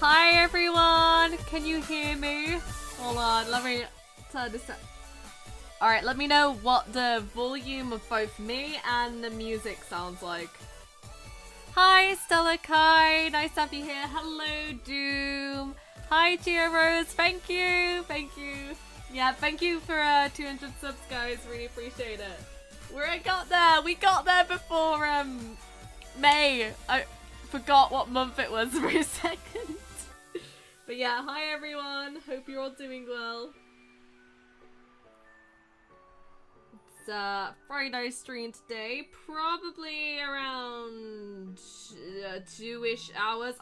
Hi everyone! Can you hear me? Hold on, let me turn this up. Alright, let me know what the volume of both me and the music sounds like. Hi Stella Kai, nice to have you here. Hello Doom. Hi Gia Rose, thank you, thank you. Yeah, thank you for 200 subs guys, really appreciate it. We got there before May. I forgot what month it was for a second. But yeah, hi everyone, hope you're all doing well. It's Friday stream today, probably around 2-ish hours.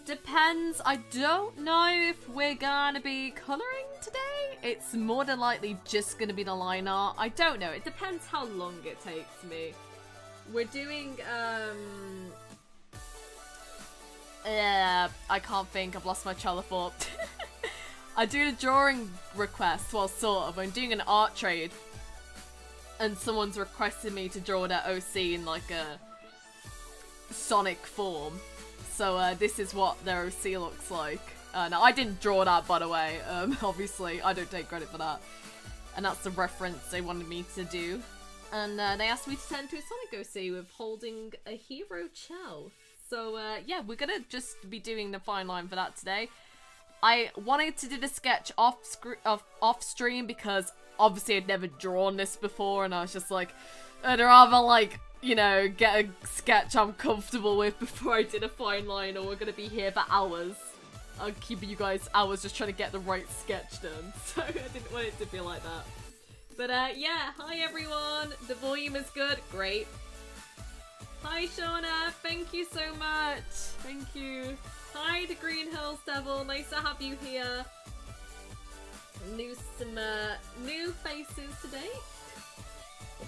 Depends, I don't know if we're gonna be colouring today. It's more than likely just gonna be the line art. I don't know, it depends how long it takes me. We're doing, I can't think, I've lost my trail of thought. I do the drawing request, well sort of, I'm doing an art trade. And someone's requested me to draw their OC in like a Sonic form. So this is what their OC looks like. Now I didn't draw that by the way, obviously, I don't take credit for that. And that's the reference they wanted me to do. And they asked me to send to a Sonic OC with holding a hero Chell. So yeah, we're gonna just be doing the fine line for that today. I wanted to do the sketch off stream because obviously I'd never drawn this before and I was just like, I'd rather like, you know, get a sketch I'm comfortable with before I did a fine line or we're gonna be here for hours. I'm keeping you guys hours just trying to get the right sketch done, so I didn't want it to be like that. But yeah, hi everyone, the volume is good, great. Hi Shauna, thank you so much, thank you. Hi the Green Hills Devil, nice to have you here. Some new faces today.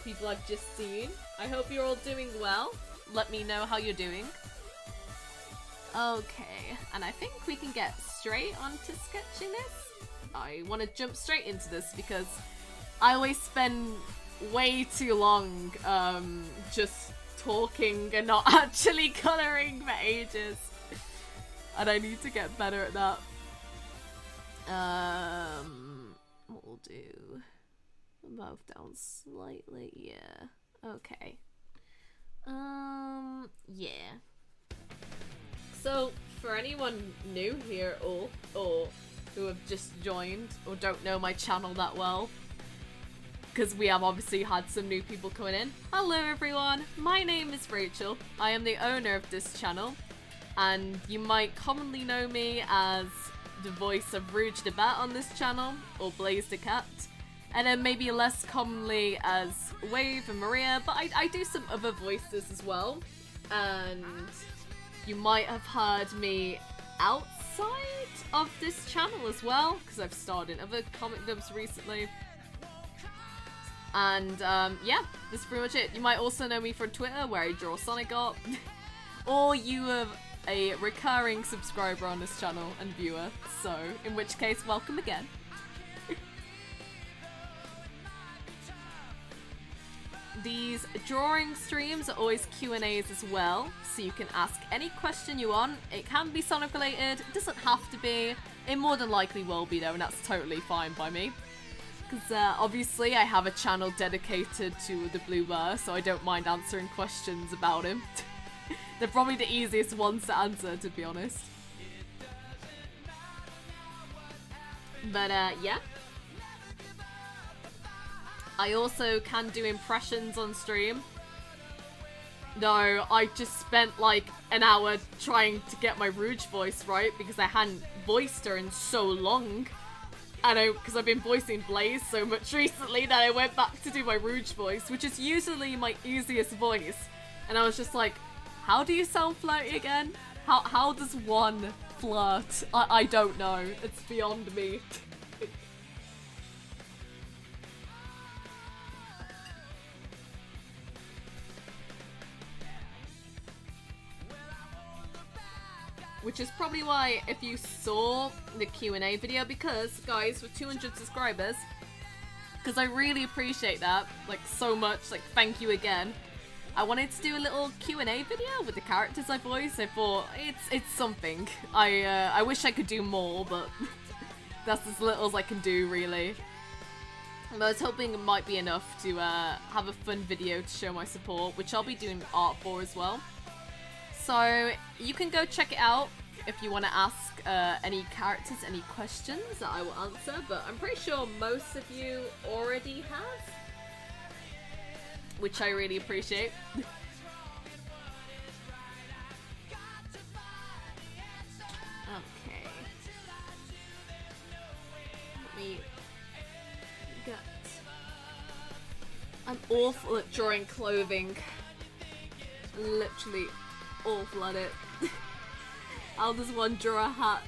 People I've just seen. I hope you're all doing well. Let me know how you're doing. Okay, and I think we can get straight onto sketching this. I want to jump straight into this because I always spend way too long just talking and not actually colouring for ages. And I need to get better at that. What we'll do, move down slightly, yeah, okay, yeah. So, for anyone new here, or who have just joined, or don't know my channel that well, because we have obviously had some new people coming in. Hello everyone, my name is Rachel, I am the owner of this channel, and you might commonly know me as the voice of Rouge the Bat on this channel, or Blaze the Cat, and then maybe less commonly as Wave and Maria, but I do some other voices as well, and you might have heard me outside of this channel as well, because I've starred in other comic dubs recently, and yeah, that's pretty much it. You might also know me from Twitter, where I draw Sonic art, or you have a recurring subscriber on this channel and viewer, so in which case, welcome again. These drawing streams are always Q&As as well, so you can ask any question you want. It can be Sonic related, it doesn't have to be, it more than likely will be though, and that's totally fine by me. Because obviously I have a channel dedicated to the Blue Bear, so I don't mind answering questions about him. They're probably the easiest ones to answer, to be honest. But yeah. I also can do impressions on stream. No, I just spent like an hour trying to get my Rouge voice right because I hadn't voiced her in so long. And because I've been voicing Blaze so much recently that I went back to do my Rouge voice, which is usually my easiest voice. And I was just like, how do you sound flirty again? How does one flirt? I don't know. It's beyond me. Which is probably why, if you saw the Q&A video, because, guys, with 200 subscribers, because I really appreciate that, like, so much, like, thank you again. I wanted to do a little Q&A video with the characters I voiced. I thought it's something. I wish I could do more, but that's as little as I can do, really. But I was hoping it might be enough to have a fun video to show my support, which I'll be doing art for as well. So you can go check it out if you want to ask any characters any questions that I will answer, but I'm pretty sure most of you already have, which I really appreciate. Okay. Let me get... I'm awful at drawing clothing. Literally awful at it. I'll just want to draw a hat.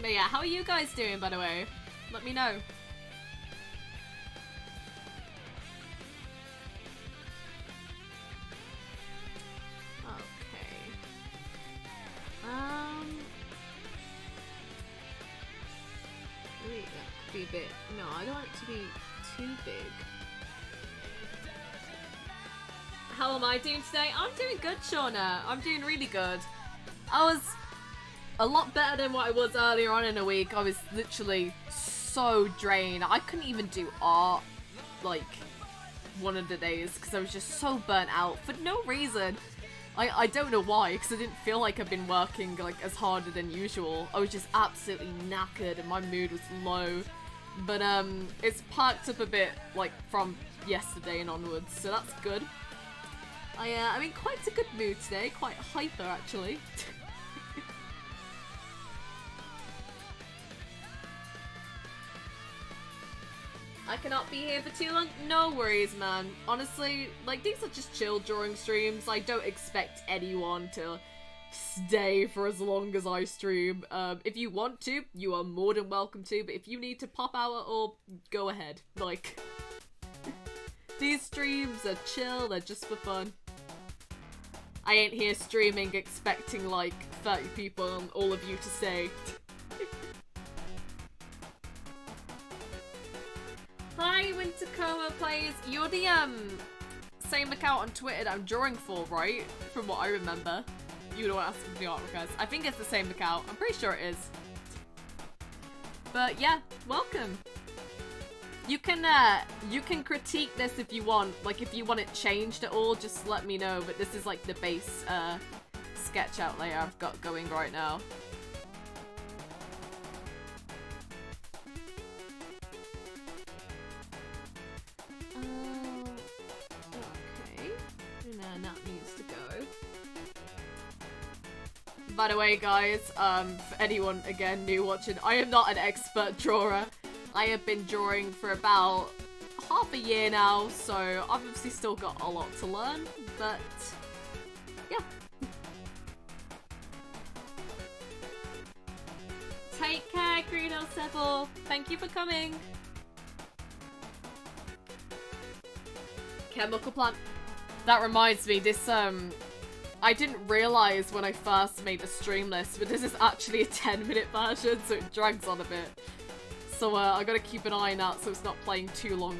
But yeah, how are you guys doing, by the way? Let me know. Okay. Maybe that could be a bit... No, I don't want it to be too big. How am I doing today? I'm doing good, Shauna. I'm doing really good. I was a lot better than what I was earlier on in the week. I was literally so drained. I couldn't even do art, like, one of the days because I was just so burnt out for no reason. I don't know why, because I didn't feel like I've been working, like, as harder than usual. I was just absolutely knackered and my mood was low. But, it's parked up a bit, like, from yesterday and onwards, so that's good. I'm in quite a good mood today, quite hyper actually. I cannot be here for too long. No worries, man. Honestly, like, these are just chill drawing streams. I don't expect anyone to stay for as long as I stream. If you want to, you are more than welcome to, but if you need to pop out or go ahead. Like, these streams are chill, they're just for fun. I ain't here streaming expecting like 30 people and all of you to say. Hi, Wintercoma Plays. You're the same account on Twitter that I'm drawing for, right? From what I remember. You don't want to ask for the art request. I think it's the same account. I'm pretty sure it is. But yeah, welcome. You can critique this if you want. Like, if you want it changed at all, just let me know. But this is like the base sketch outlay I've got going right now. Okay. And that needs to go. By the way, guys, for anyone again new watching, I am not an expert drawer. I have been drawing for about half a year now, so I've obviously still got a lot to learn, but yeah. Take care, Greeno Seville. Thank you for coming. Chemical plant. That reminds me, this I didn't realise when I first made the stream list, but this is actually a 10-minute version, so it drags on a bit. So I gotta keep an eye out so it's not playing too long.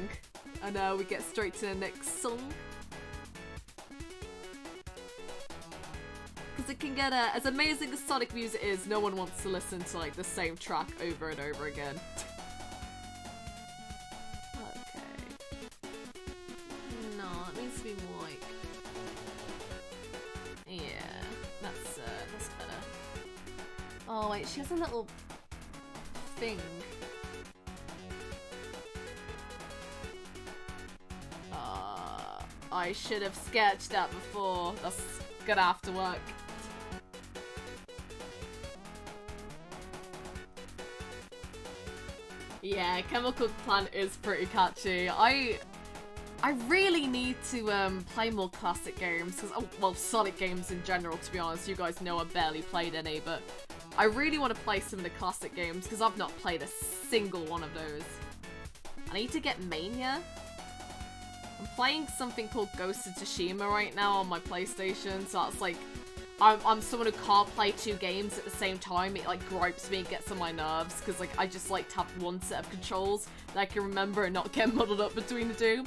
And we get straight to the next song. Because it can get, as amazing as Sonic music is, no one wants to listen to like the same track over and over again. Okay. No, it needs to be more like... Yeah, that's better. Oh wait, she has a little thing. I should have sketched that before. That's gonna have to work. Yeah, Chemical Plant is pretty catchy. I really need to play more classic games, because, oh, well, Sonic games in general, to be honest. You guys know I barely played any, but I really want to play some of the classic games, because I've not played a single one of those. I need to get Mania. I'm playing something called Ghost of Tsushima right now on my PlayStation, so that's like I'm someone who can't play 2 games at the same time. It like gripes me, gets on my nerves, because like I just like to have one set of controls that I can remember and not get muddled up between the 2.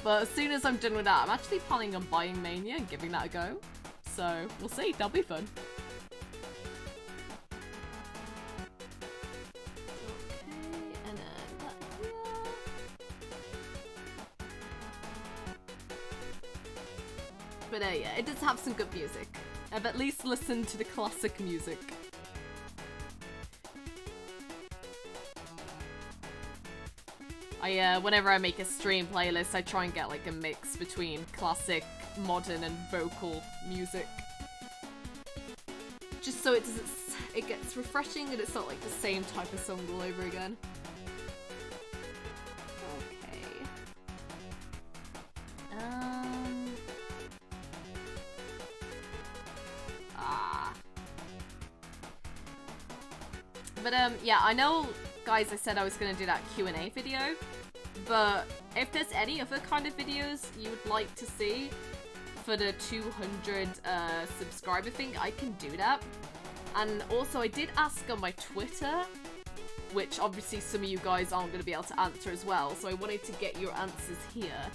But as soon as I'm done with that, I'm actually planning on buying Mania and giving that a go. So we'll see, that'll be fun. Okay, and then that here. But yeah, it does have some good music. I've at least listened to the classic music. Whenever I make a stream playlist, I try and get like a mix between classic, modern, and vocal music. Just so it gets refreshing and it's not like the same type of song all over again. Okay. But yeah, I know, guys, I said I was gonna do that Q&A video, but if there's any other kind of videos you would like to see for the 200 subscriber thing, I can do that. And also, I did ask on my Twitter, which obviously some of you guys aren't going to be able to answer as well, so I wanted to get your answers here.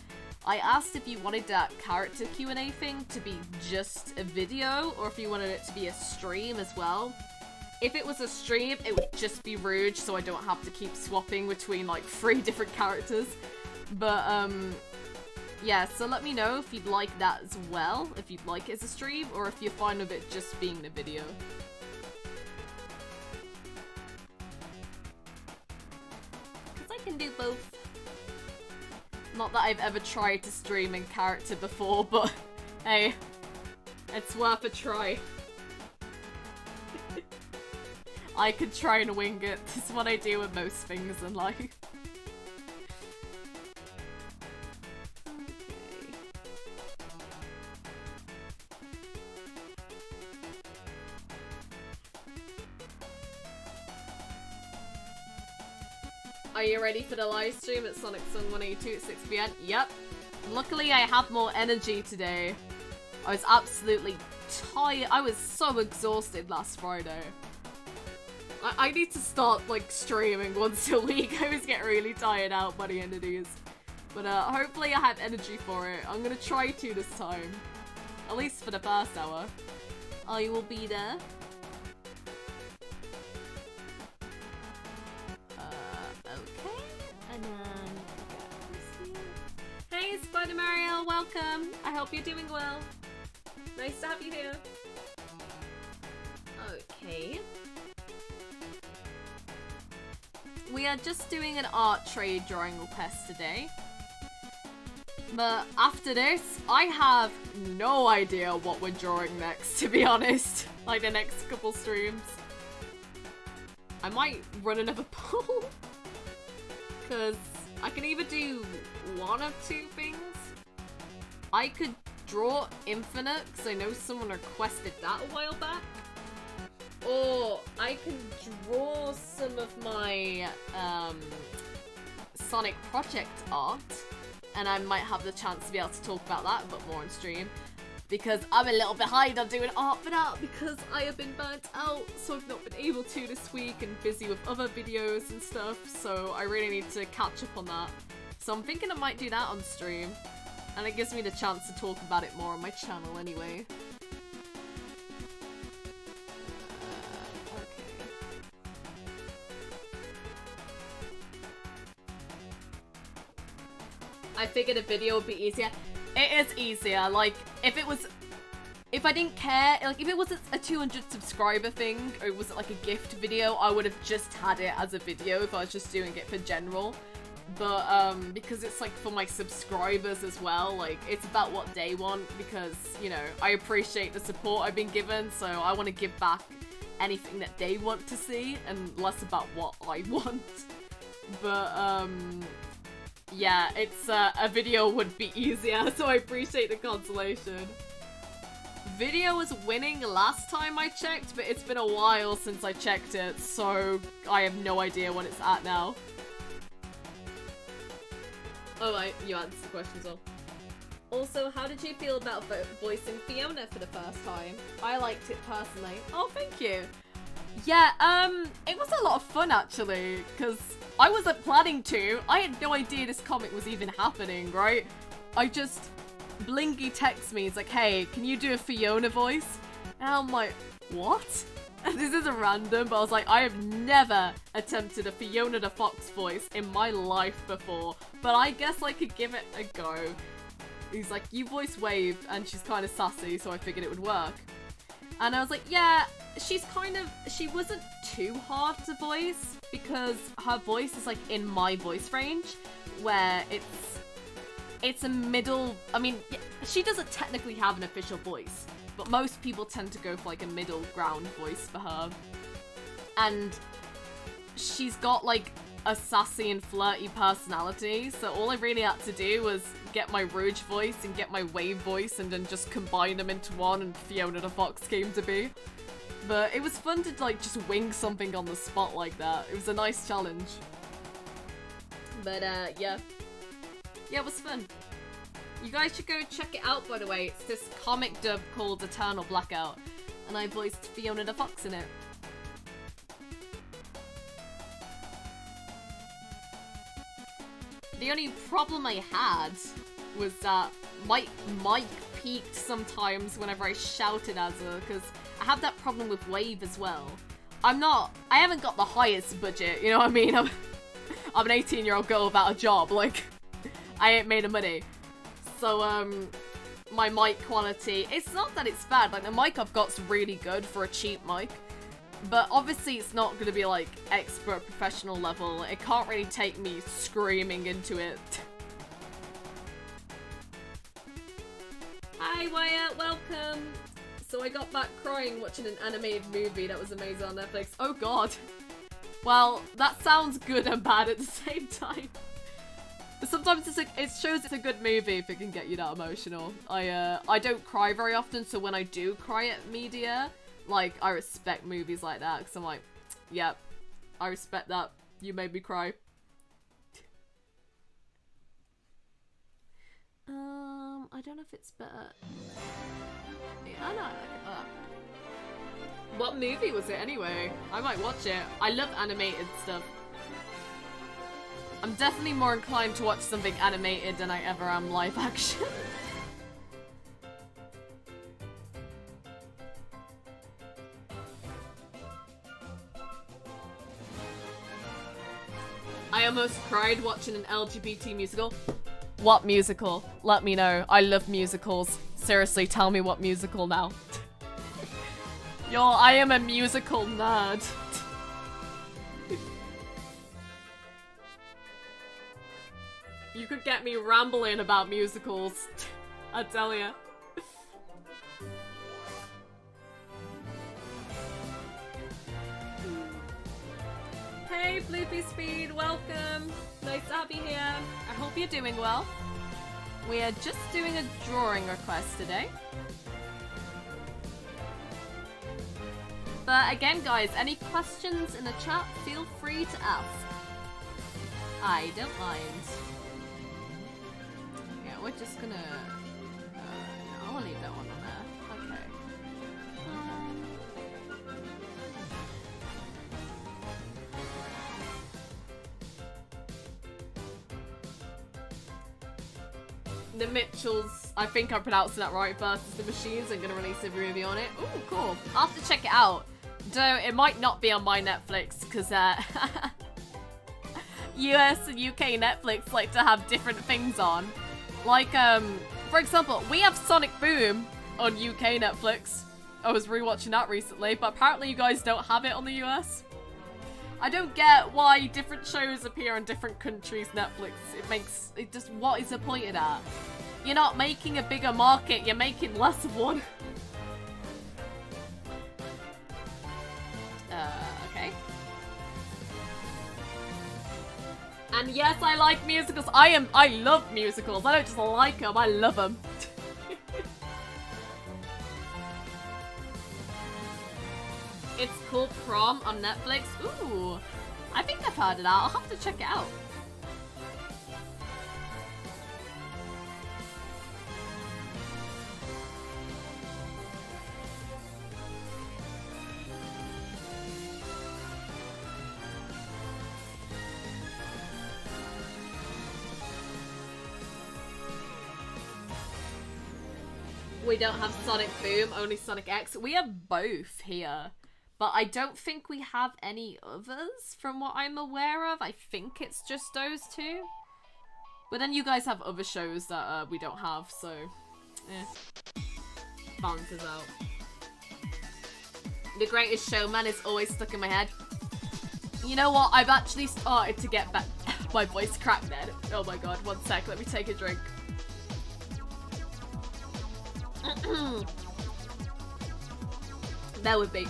I asked if you wanted that character Q&A thing to be just a video, or if you wanted it to be a stream as well. If it was a stream, it would just be Rouge, so I don't have to keep swapping between like 3 different characters. But yeah, so let me know if you'd like that as well, if you'd like it as a stream, or if you're fine with it just being the video. Because I can do both. Not that I've ever tried to stream in character before, but hey, it's worth a try. I could try and wing it. This is what I do with most things in life. Okay. Are you ready for the live stream at Sonic Song 182 at 6 PM? Yep. Luckily I have more energy today. I was absolutely tired. I was so exhausted last Friday. I need to start, like, streaming once a week. I always get really tired out by the end of these. But, hopefully I have energy for it. I'm gonna try to this time. At least for the first hour. I will be there. Okay. And then... Hey, Spider Mario, welcome! I hope you're doing well. Nice to have you here. Okay. We are just doing an art trade drawing request today. But after this, I have no idea what we're drawing next, to be honest. Like the next couple streams. I might run another poll. Because I can either do one of 2 things. I could draw Infinite, because I know someone requested that a while back. Or I can draw some of my Sonic Project art, and I might have the chance to be able to talk about that a bit more on stream, because I'm a little behind on doing art for that because I have been burnt out, so I've not been able to this week and busy with other videos and stuff, so I really need to catch up on that. So I'm thinking I might do that on stream, and it gives me the chance to talk about it more on my channel anyway. I figured a video would be easier. It is easier, like, if I didn't care, like, if it was a 200 subscriber thing, or was it like a gift video, I would have just had it as a video if I was just doing it for general. But, because it's, like, for my subscribers as well, like, it's about what they want, because, you know, I appreciate the support I've been given, so I want to give back anything that they want to see, and less about what I want. But, yeah, it's, a video would be easier, so I appreciate the consolation. Video was winning last time I checked, but it's been a while since I checked it, so I have no idea what it's at now. Oh, you answered the question as well. Also, how did you feel about voicing Fiona for the first time? I liked it personally. Oh, thank you. Yeah, it was a lot of fun actually, because I wasn't planning to. I had no idea this comic was even happening, right? Blinky texts me, it's like, hey, can you do a Fiona voice? And I'm like, what? And this is a random, but I was like, I have never attempted a Fiona the Fox voice in my life before, but I guess I could give it a go. He's like, you voice Wave, and she's kind of sassy, so I figured it would work. And I was like, yeah, she wasn't too hard to voice, because her voice is like in my voice range, where it's a middle, I mean, she doesn't technically have an official voice, but most people tend to go for like a middle ground voice for her. And she's got like a sassy and flirty personality, so all I really had to do was get my Rouge voice and get my Wave voice and then just combine them into one, and Fiona the Fox came to be. But it was fun to like just wing something on the spot like that. It was a nice challenge. But yeah. Yeah, it was fun. You guys should go check it out, by the way. It's this comic dub called Eternal Blackout, and I voiced Fiona the Fox in it. The only problem I had was that my mic peaked sometimes whenever I shouted as her, because I have that problem with Wave as well. I haven't got the highest budget, you know what I mean? I'm an 18-year-old girl without a job, like, I ain't made of money. So, my mic quality, it's not that it's bad, like, the mic I've got's really good for a cheap mic. But obviously it's not going to be like expert professional level. It can't really take me screaming into it. Hi Wyatt, welcome! So I got back crying watching an animated movie that was amazing on Netflix. Oh god. Well, that sounds good and bad at the same time. But sometimes it shows it's a good movie if it can get you that emotional. I don't cry very often, so when I do cry at media, like, I respect movies like that, because I'm like, yep, I respect that. You made me cry. I don't know if it's better. Yeah, I know. What movie was it anyway? I might watch it. I love animated stuff. I'm definitely more inclined to watch something animated than I ever am live action. I almost cried watching an LGBT musical. What musical? Let me know. I love musicals. Seriously, tell me what musical now. Yo, I am a musical nerd. You could get me rambling about musicals. I tell ya. Hey, Floopy Speed, welcome! Nice to have you here. I hope you're doing well. We are just doing a drawing request today. But again, guys, any questions in the chat, feel free to ask. I don't mind. Yeah, we're just gonna... no, I'll leave that one on there. Okay. The Mitchells, I think I'm pronouncing that right, versus the Machines. I'm gonna release a review on it. Ooh, cool. I'll have to check it out. Though it might not be on my Netflix, because US and UK Netflix like to have different things on. Like, for example, we have Sonic Boom on UK Netflix. I was rewatching that recently, but apparently you guys don't have it on the US. I don't get why different shows appear on different countries' Netflix. What is the point of that? You're not making a bigger market, you're making less of one. Okay. And yes, I like musicals. I love musicals. I don't just like them, I love them. It's called Prom on Netflix. Ooh, I think I've heard of that. I'll have to check it out. We don't have Sonic Boom, only Sonic X. We have both here. But I don't think we have any others from what I'm aware of. I think it's just those two. But then you guys have other shows that we don't have, so... balances out. The Greatest Showman is always stuck in my head. You know what? I've actually started to get back... My voice cracked then. Oh my god, one sec. Let me take a drink. That would be.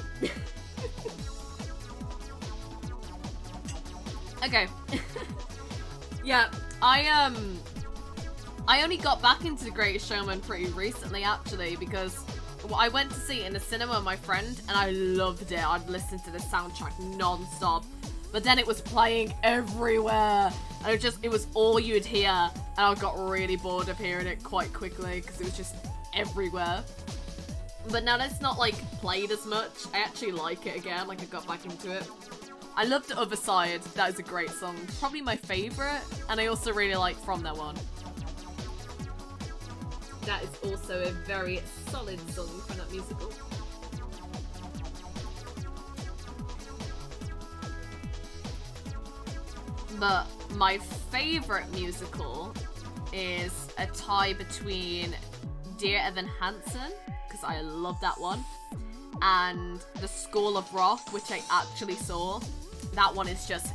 Okay. Yeah, I only got back into The Greatest Showman pretty recently, actually, because I went to see it in the cinema with my friend, and I loved it. I'd listen to the soundtrack non-stop, but then it was playing everywhere, and it was all you'd hear, and I got really bored of hearing it quite quickly, because it was just everywhere. But now that it's not, like, played as much, I actually like it again, like, I got back into it. I love The Other Side, that is a great song, probably my favourite, and I also really like From Now On. That is also a very solid song for that musical. But my favourite musical is a tie between Dear Evan Hansen, because I love that one, and The School of Rock, which I actually saw. That one is just,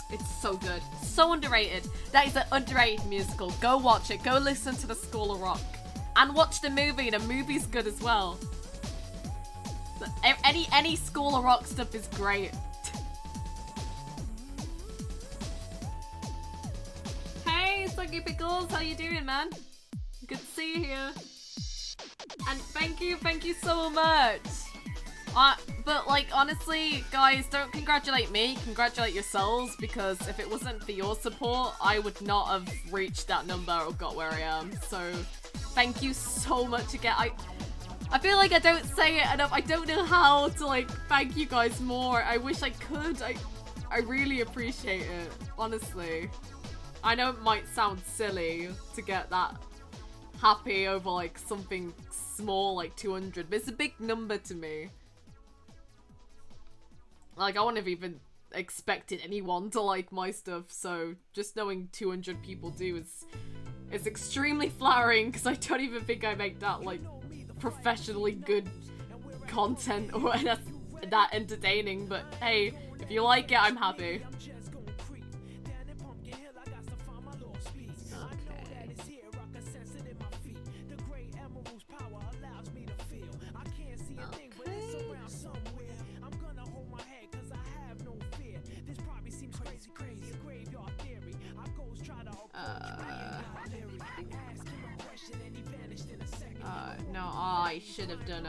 it's so good. So underrated. That is an underrated musical. Go watch it. Go listen to The School of Rock. And watch the movie. The movie's good as well. Any School of Rock stuff is great. Hey, Soggy Pickles. How you doing, man? Good to see you here. And thank you so much. But like, honestly, guys, don't congratulate me, congratulate yourselves, because if it wasn't for your support, I would not have reached that number or got where I am. So, thank you so much again. I feel like I don't say it enough. I don't know how to, like, thank you guys more. I wish I could. I really appreciate it, honestly. I know it might sound silly to get that happy over, like, something small, like 200, but it's a big number to me. Like, I wouldn't have even expected anyone to like my stuff, so just knowing 200 people do is extremely flattering, because I don't even think I make that, like, professionally good content or that entertaining, but hey, if you like it, I'm happy. No, I should have done,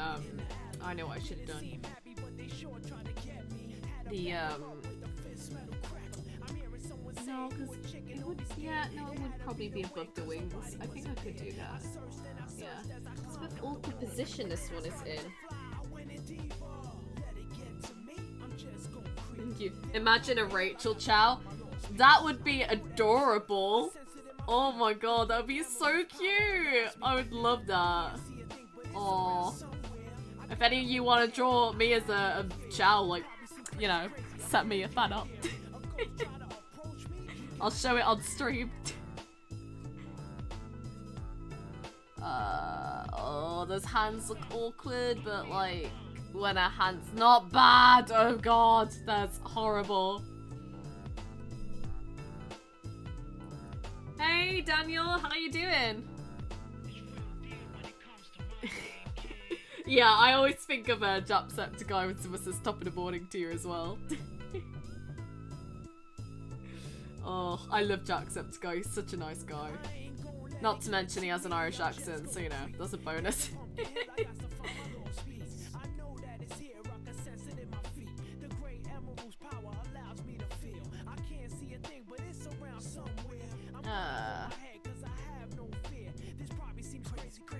I know what I should have done. No, because it would, yeah, no, it would probably be above the wings. I think I could do that. Yeah. It's what awkward position this one is in. Thank you. Imagine a Rachel Chow. That would be adorable. Oh my god, that would be so cute. I would love that. Aww. If any of you want to draw me as a Chow, like, you know, set me a fan up. I'll show it on stream. Oh, those hands look awkward, but like, when a hand's not bad. Oh god, that's horrible. Hey Daniel, how you doing? Yeah, I always think of a Jacksepticeye when someone says top of the morning to you as well. Oh, I love Jacksepticeye, he's such a nice guy. Not to mention he has an Irish accent, so you know, that's a bonus.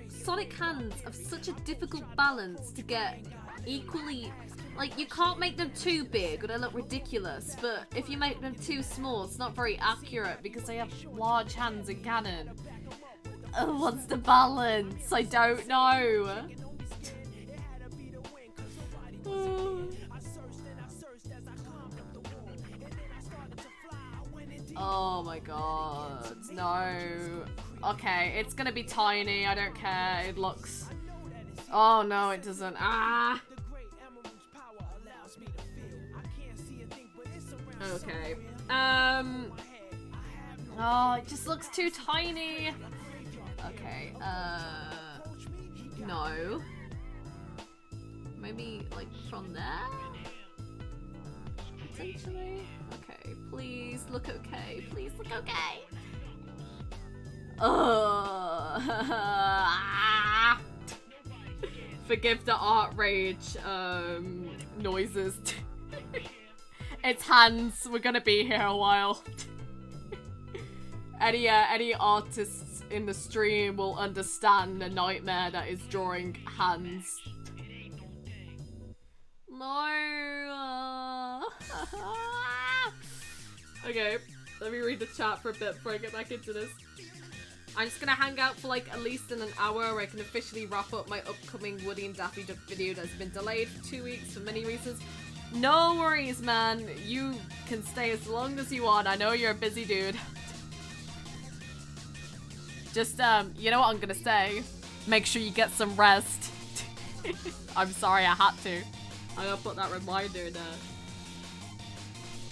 Sonic hands have such a difficult balance to get equally, like, you can't make them too big or they look ridiculous, but if you make them too small, it's not very accurate because they have large hands in canon. What's the balance? I don't know. Oh my god, no. Okay, it's gonna be tiny, I don't care, it looks... Oh no, it doesn't. Ah! Okay. Oh, it just looks too tiny. Okay, no. Maybe, like, from there? Potentially? Okay, please look okay. Please look okay. Forgive the art rage, noises. It's hands. We're gonna be here a while. Any artists in the stream will understand the nightmare that is drawing hands. No. Okay, let me read the chat for a bit before I get back into this. I'm just gonna hang out for like at least an hour where I can officially wrap up my upcoming Woody and Daffy Duck video that's been delayed for 2 weeks for many reasons. No worries, man. You can stay as long as you want. I know you're a busy dude. Just, you know what I'm gonna say? Make sure you get some rest. I'm sorry, I had to. I'm gonna put that reminder there.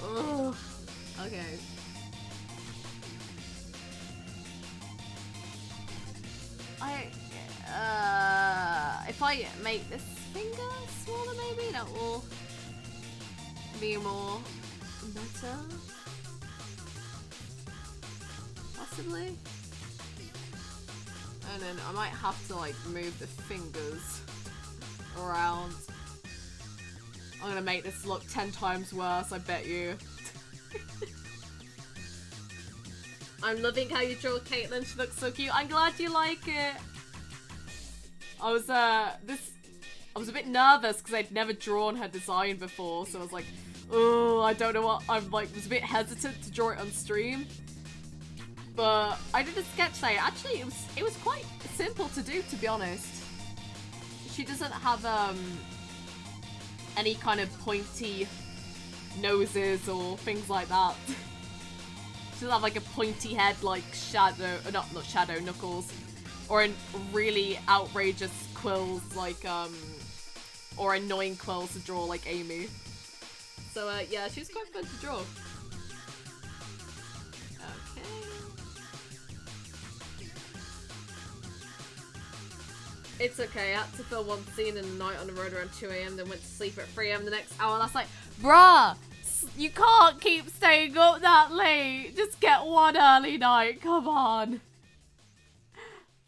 Ugh. Okay. If I make this finger smaller, maybe that will be more better. Possibly. And then I might have to like move the fingers around. I'm gonna make this look 10 times worse, I bet you. I'm loving how you draw Caitlyn, she looks so cute. I'm glad you like it. I was a bit nervous because I'd never drawn her design before, so I was like, oh, I don't know what, was a bit hesitant to draw it on stream. But I did a sketch day. Actually, it was quite simple to do, to be honest. She doesn't have any kind of pointy noses or things like that. She doesn't have like a pointy head like Shadow, not Shadow, Knuckles, or in really outrageous quills like or annoying quills to draw like Amy. So yeah, she was quite fun to draw. Okay. It's okay, I had to film one scene in the night on the road around 2 AM, then went to sleep at 3 AM the next hour. That's like, bruh, you can't keep staying up that late. Just get one early night, come on.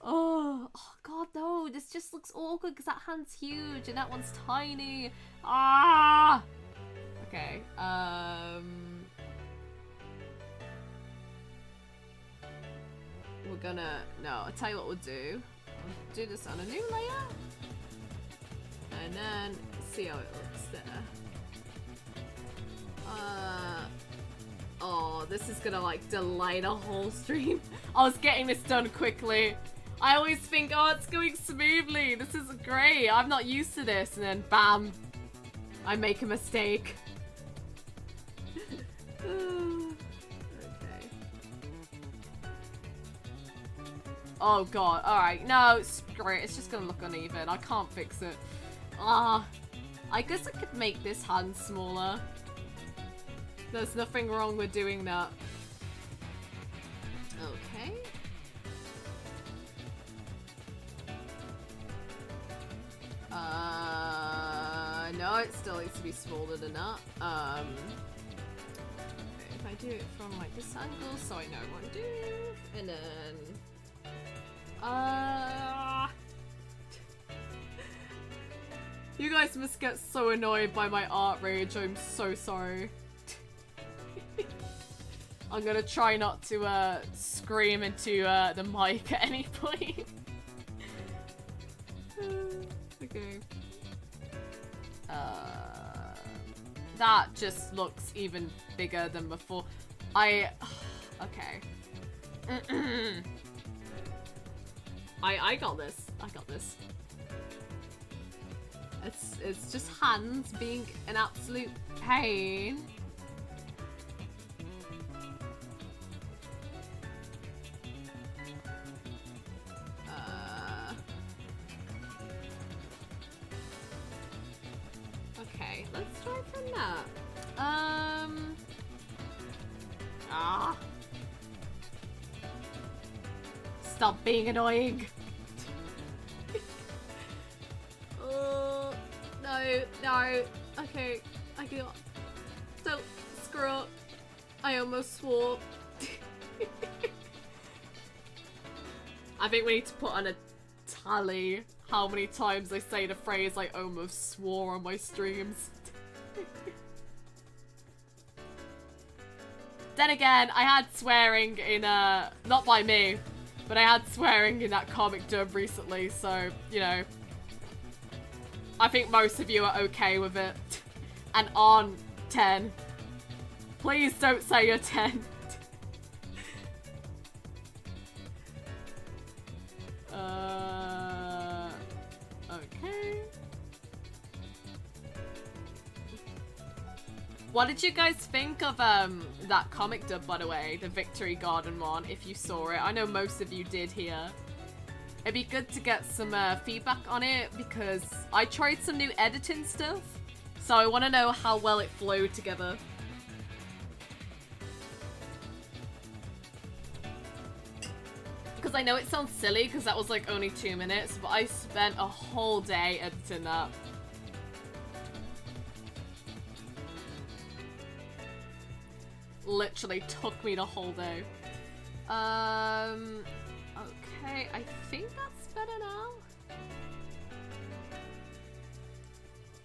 Oh god, no, this just looks awkward because that hand's huge and that one's tiny. Ah! Okay, we're gonna, no, I'll tell you what we'll do. I'll do this on a new layer. And then see how it looks there. Oh, this is gonna like delay the whole stream. I was getting this done quickly. I always think, oh, it's going smoothly. This is great. I'm not used to this. And then bam, I make a mistake. Okay. Oh god, alright. No, screw it. It's just gonna look uneven. I can't fix it. I guess I could make this hand smaller. There's nothing wrong with doing that. Okay. No, it still needs to be smaller than that. If I do it from like this angle, so I know what to do, and then, you guys must get so annoyed by my art rage. I'm so sorry. I'm gonna try not to scream into the mic at any point. Okay. That just looks even bigger than before. Okay. I got this. I got this. It's just hands being an absolute pain. Okay, let's try from that. Stop being annoying. Oh, no. Okay, I got. Don't screw up. I almost swore. I think we need to put on a tally how many times I say the phrase I almost swore on my streams. Then again, I had swearing in not by me, but I had swearing in that comic dub recently, so, you know. I think most of you are okay with it. And on 10. Please don't say you're 10. Okay. What did you guys think of that comic dub, by the way? The Victory Garden one, if you saw it. I know most of you did here. It'd be good to get some feedback on it because I tried some new editing stuff. So I want to know how well it flowed together. Because I know it sounds silly because that was like only 2 minutes, but I spent a whole day editing that. Literally took me the whole day. Okay, I think that's better now.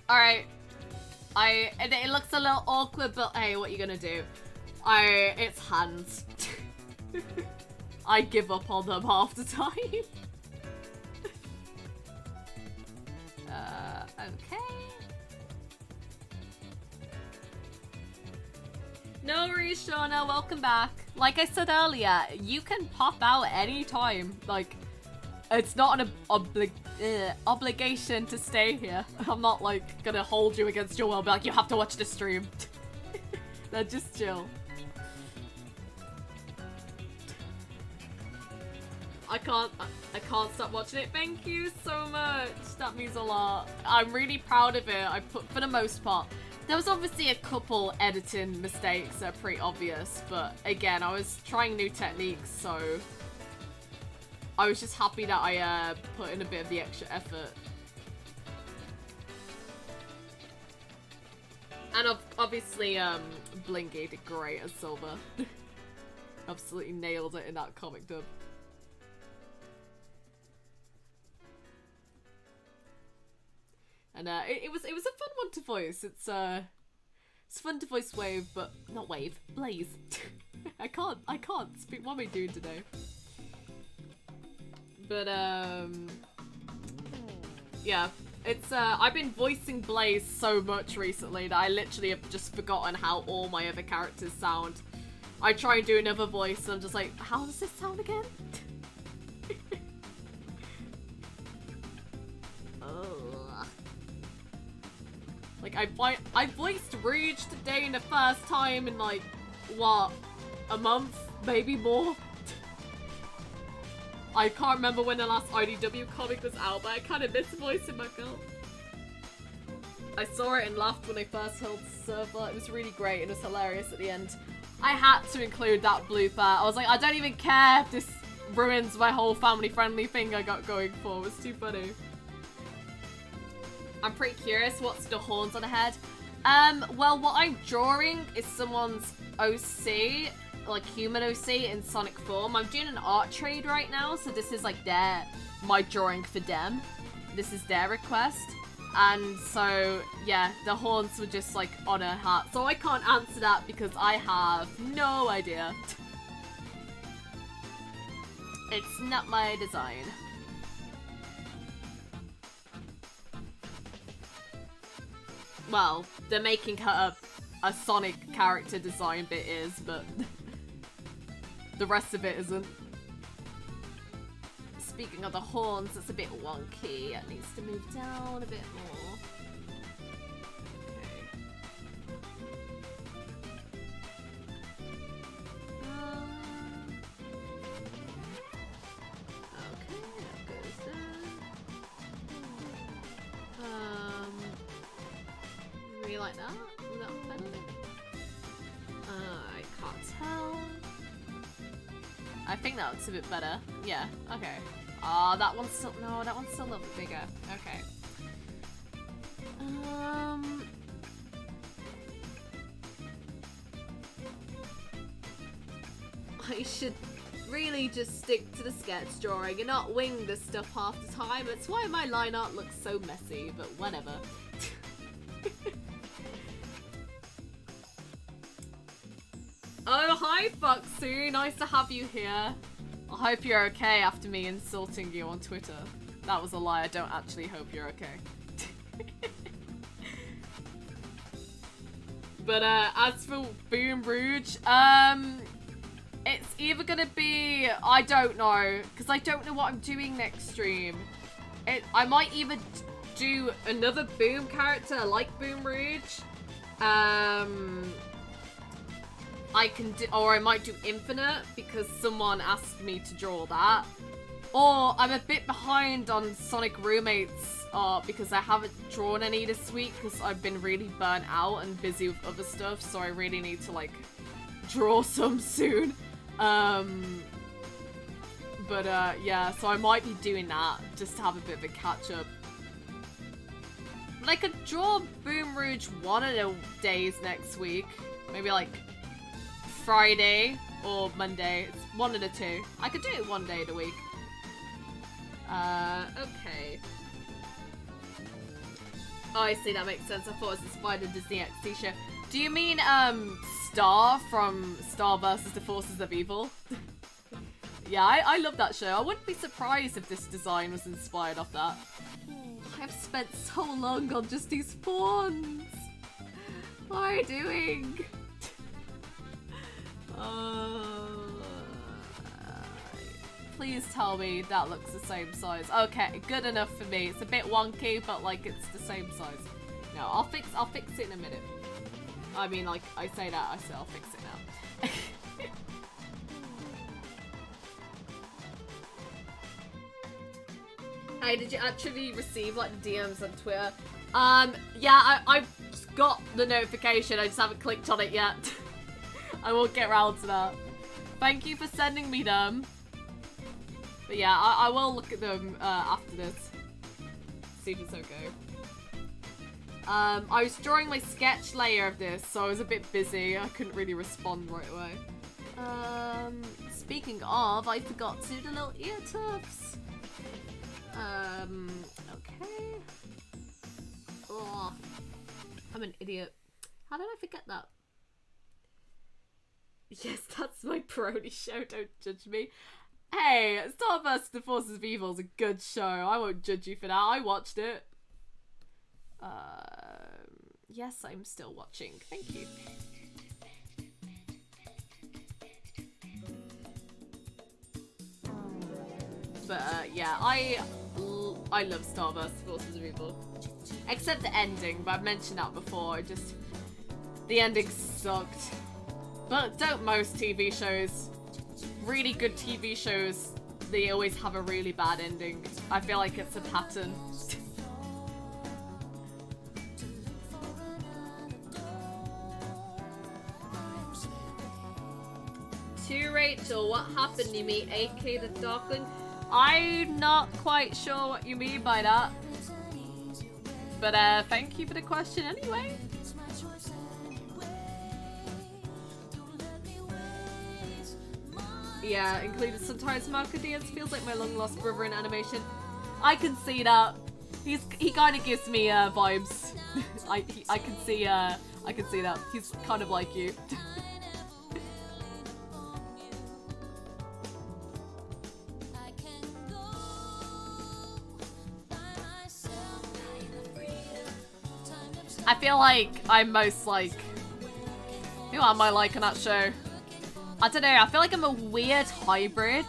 Alright. It looks a little awkward, but hey, what are you gonna do? It's hands. I give up on them half the time. Okay. No worries, Shauna, welcome back. Like I said earlier, you can pop out anytime. Like, it's not an obligation to stay here. I'm not, like, gonna hold you against your will, be like, you have to watch the stream. They're just chill. I can't stop watching it. Thank you so much. That means a lot. I'm really proud of it. For the most part. There was obviously a couple editing mistakes that are pretty obvious, but again, I was trying new techniques, so I was just happy that I put in a bit of the extra effort. And obviously, Blingy did great as Silver. Absolutely nailed it in that comic dub. And it was a fun one to voice. It's fun to voice Wave, but not Wave, Blaze. I can't speak. What am I doing today? But yeah, it's I've been voicing Blaze so much recently that I literally have just forgotten how all my other characters sound. I try and do another voice and I'm just like, how does this sound again? Like, I voiced Rouge today in the first time in, like, what, a month? Maybe more? I can't remember when the last IDW comic was out, but I kind of miss voicing my girl. I saw it and laughed when I first held the server. It was really great and it was hilarious at the end. I had to include that blooper. I was like, I don't even care if this ruins my whole family-friendly thing I got going for. It was too funny. I'm pretty curious, what's the horns on the head? Well, what I'm drawing is someone's OC, like human OC in Sonic form. I'm doing an art trade right now, so this is like my drawing for them. This is their request. And so, yeah, the horns were just like on her hat. So I can't answer that because I have no idea. It's not my design. Well, they're making her a Sonic character design bit is, but the rest of it isn't. speaking of the horns, it's a bit wonky. It needs to move down a bit more. Like that? Was that better? I can't tell. I think that looks a bit better. Yeah, okay. That one's still, no, that one's still a little bit bigger. Okay. I should really just stick to the sketch drawing and not wing this stuff half the time. That's why my line art looks so messy, but whatever. Oh, hi Foxy, nice to have you here. I hope you're okay after me insulting you on Twitter. That was a lie, I don't actually hope you're okay. But as for Boom Rouge, it's either gonna be, I don't know, because I don't know what I'm doing next stream. I might either do another Boom character like Boom Rouge, I can do, or I might do Infinite because someone asked me to draw that. Or I'm a bit behind on Sonic Roommates because I haven't drawn any this week because I've been really burnt out and busy with other stuff, so I really need to like draw some soon. Yeah, so I might be doing that just to have a bit of a catch up. But I could draw Boom Rouge one of the days next week. Maybe like Friday or Monday. It's one of the two. I could do it one day of the week. Okay. Oh, I see, that makes sense. I thought it was inspired of Disney XD show. Do you mean, Star from Star vs. the Forces of Evil? Yeah, I love that show. I wouldn't be surprised if this design was inspired off that. I've spent so long on just these fawns. What are you doing? Please tell me that looks the same size. Okay, good enough for me. It's a bit wonky, but like it's the same size. No, I'll fix it in a minute. I mean, like I say that, I say I'll fix it now. Hey, did you actually receive like the DMs on Twitter? Yeah, I got the notification. I just haven't clicked on it yet. I won't get around to that. Thank you for sending me them. But yeah, I will look at them after this. See if it's okay. I was drawing my sketch layer of this, so I was a bit busy. I couldn't really respond right away. Speaking of, I forgot to do the little ear tufts. Okay. Oh, I'm an idiot. How did I forget that? Yes, that's my Brony show, don't judge me. Hey, Star vs. the Forces of Evil is a good show. I won't judge you for that. I watched it. Yes, I'm still watching. Thank you. But yeah, I love Star vs. Forces of Evil. Except the ending, but I've mentioned that before. The ending sucked. But don't most TV shows? Really good TV shows, they always have a really bad ending. I feel like it's a pattern. To Rachel, what happened? You meet AK the Darkling? I'm not quite sure what you mean by that. But thank you for the question anyway. Yeah, included sometimes Marco Diaz feels like my long-lost brother in animation. I can see that. He kind of gives me vibes. I can see that. He's kind of like you. I feel like I'm most like... Who am I like on that show? I don't know, I feel like I'm a weird hybrid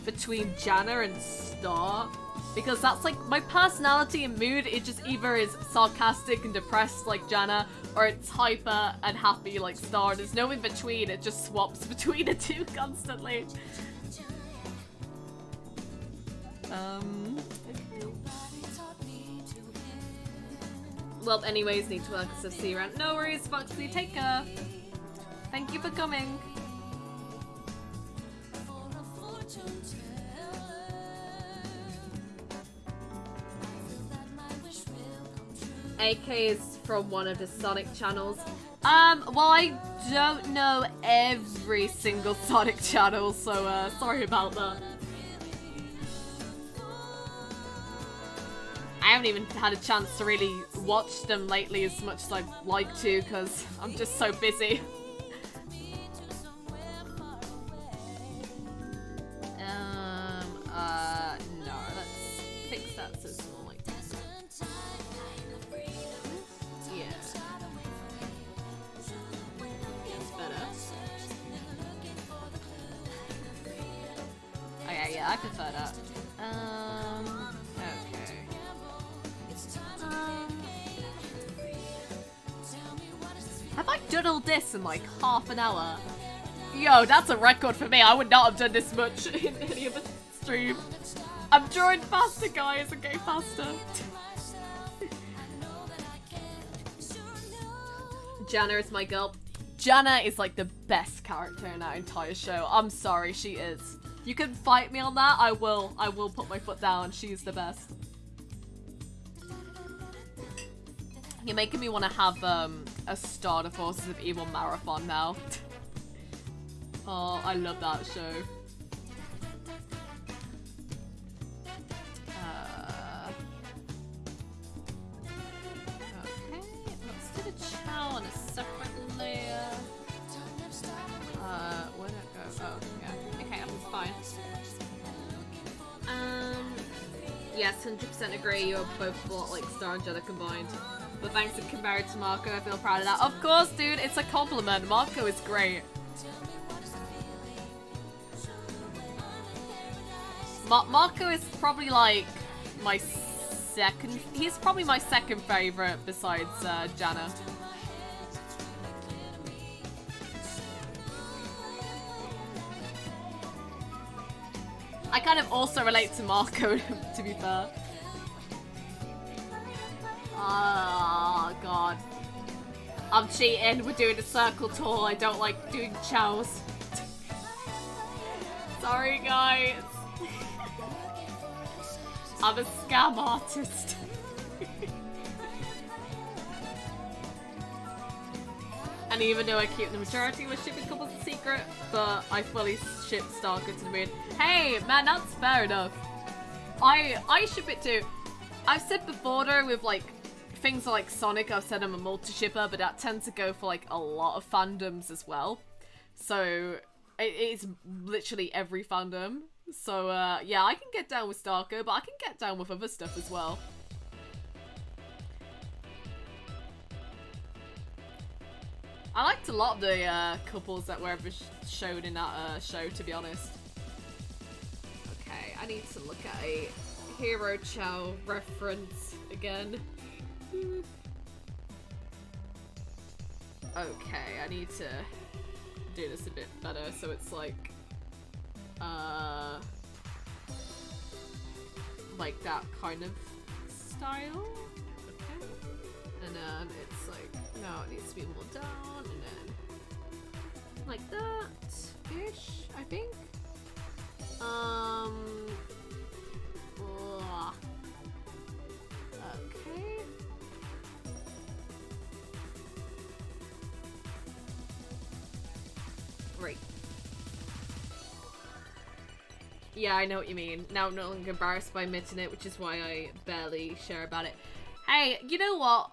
between Janna and Star, because that's like my personality and mood. It just either is sarcastic and depressed like Janna, or it's hyper and happy like Star. There's no in between. It just swaps between the two constantly. Okay. Well, anyways, need to work as see around. No worries, Foxy. Take care. Thank you for coming. AK is from one of the Sonic channels. Well, I don't know every single Sonic channel, so sorry about that. I haven't even had a chance to really watch them lately as much as I'd like to, because I'm just so busy. No, let's fix that so it's more like this. Yeah. It's better. Okay, yeah, I prefer that. Okay. Have I done all this in like half an hour? Yo, that's a record for me. I would not have done this much in any other stream. I'm drawing faster, guys. I'm getting faster. Janna is my girl. Janna is like the best character in that entire show. I'm sorry, she is. You can fight me on that. I will put my foot down. She's the best. You're making me want to have a Starter Forces of Evil marathon now. Oh, I love that show. Okay, let's do the Chow on a separate layer. Where'd it go? Oh, yeah. Okay, I'm fine. Yes, 100% agree. You're both a lot like Star and Jenna combined. But thanks to compared to Marco, I feel proud of that. Of course, dude, it's a compliment. Marco is great. Marco is probably like my second. He's probably my second favorite besides Janna. I kind of also relate to Marco, to be fair. Oh, God. I'm cheating. We're doing a circle tour. I don't like doing chows. Sorry, guys. I'm a scam artist. And even though I keep the majority of my shipping couples a secret, but I fully ship Stalker to the moon. Hey, man, that's fair enough. I ship it too. I've said before though, with like things like Sonic, I've said I'm a multi-shipper, but that tends to go for like a lot of fandoms as well. So it's literally every fandom. So yeah, I can get down with Stalker, but I can get down with other stuff as well. I liked a lot of the couples that were ever showed in that show, to be honest. Okay, I need to look at a Hero Chow reference again. Okay, I need to do this a bit better so it's like that kind of style. Okay. And then it's like, no, it needs to be more down, and then like that-ish, I think. Okay. Right. Yeah, I know what you mean. Now I'm no longer embarrassed by admitting it, which is why I barely share about it. Hey, you know what?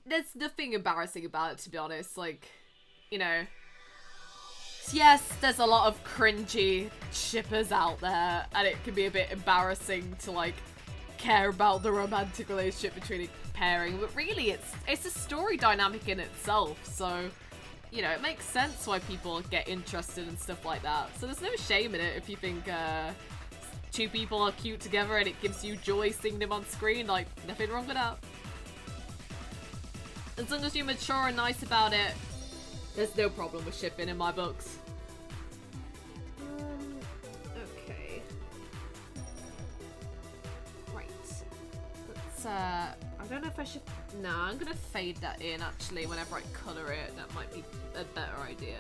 There's nothing embarrassing about it, to be honest. Like, you know. Yes, there's a lot of cringy shippers out there, and it can be a bit embarrassing to, like, care about the romantic relationship between a pairing. But really, it's a story dynamic in itself, so... you know, it makes sense why people get interested in stuff like that. So there's no shame in it if you think two people are cute together and it gives you joy seeing them on screen. Like, nothing wrong with that. As long as you're mature and nice about it, there's no problem with shipping in my books. Okay. Right. Let's, I don't know if I should... Nah, I'm gonna fade that in, actually, whenever I colour it. That might be a better idea.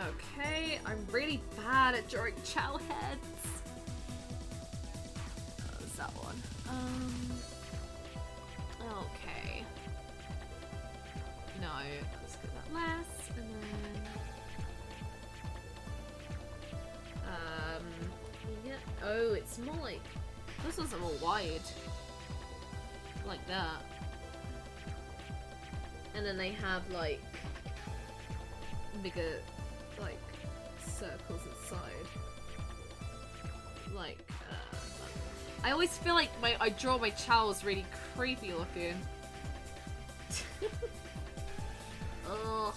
Okay. I'm really bad at drawing chow heads. Oh, there's that one. Okay. No, let's get that less, and then... yeah. Oh, it's more like... This one's more wide. Like that. And then they have, like, bigger, like, circles inside. Like, I always feel like I draw my chows really creepy looking. Ugh.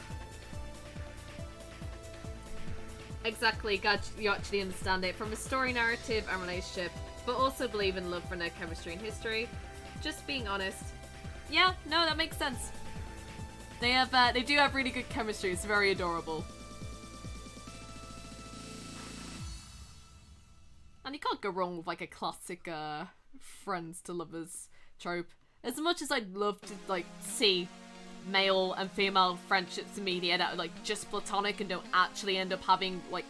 Exactly, you actually understand it. From a story, narrative, and relationship, but also believe in love for their chemistry and history. Just being honest. Yeah, no, that makes sense. They do have really good chemistry. It's very adorable. And you can't go wrong with like a classic friends to lovers trope. As much as I'd love to like see male and female friendships in media that are like just platonic and don't actually end up having like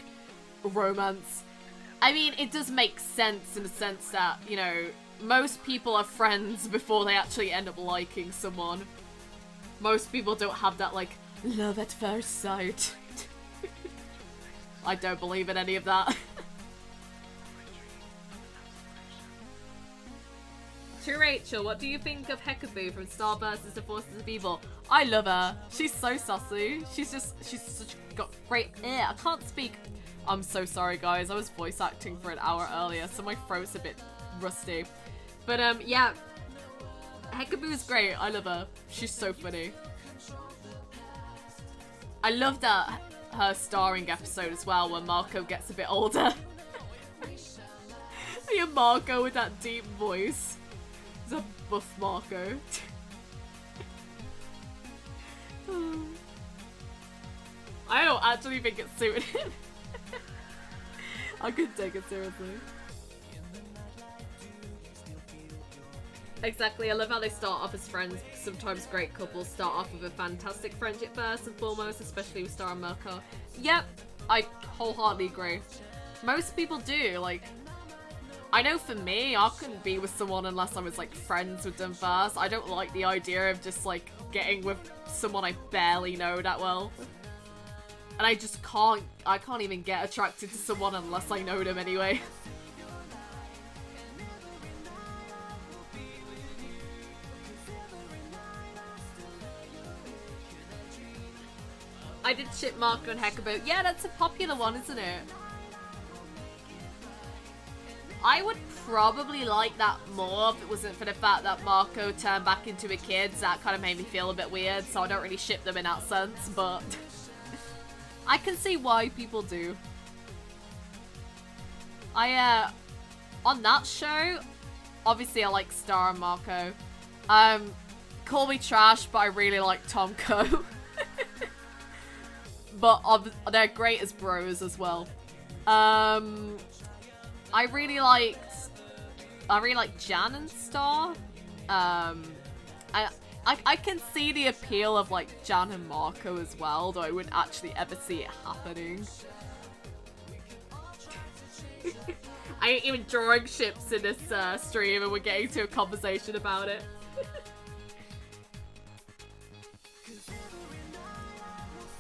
romance. I mean, it does make sense in the sense that, you know, most people are friends before they actually end up liking someone. Most people don't have that, like, love at first sight. I don't believe in any of that. To Rachel, what do you think of Hekaboo from Starburst and the Forces of Evil? I love her. She's so sassy. She's got great... I can't speak. I'm so sorry, guys. I was voice acting for an hour earlier, so my throat's a bit rusty. But, yeah. Hekaboo's great. I love her. She's so funny. I love that her starring episode as well, when Marco gets a bit older. Yeah, Marco with that deep voice. It's a buff Marco. I don't actually think it's suited him. I couldn't take it seriously. Exactly, I love how they start off as friends. Sometimes great couples start off with a fantastic friendship first and foremost, especially with Star and Mirko. Yep, I wholeheartedly agree. Most people do, like... I know for me, I couldn't be with someone unless I was, like, friends with them first. I don't like the idea of just, like, getting with someone I barely know that well. And I just can't even get attracted to someone unless I know them anyway. I did ship Marco and Hekaboo. Yeah, that's a popular one, isn't it? I would probably like that more if it wasn't for the fact that Marco turned back into a kid. So that kind of made me feel a bit weird, so I don't really ship them in that sense, but... I can see why people do. On that show, obviously I like Star and Marco. Call me trash, but I really like Tomko. But they're great as bros as well. I really like Jan and Star. I can see the appeal of like Jan and Marco as well, though I wouldn't actually ever see it happening. I ain't even drawing ships in this stream and we're getting to a conversation about it.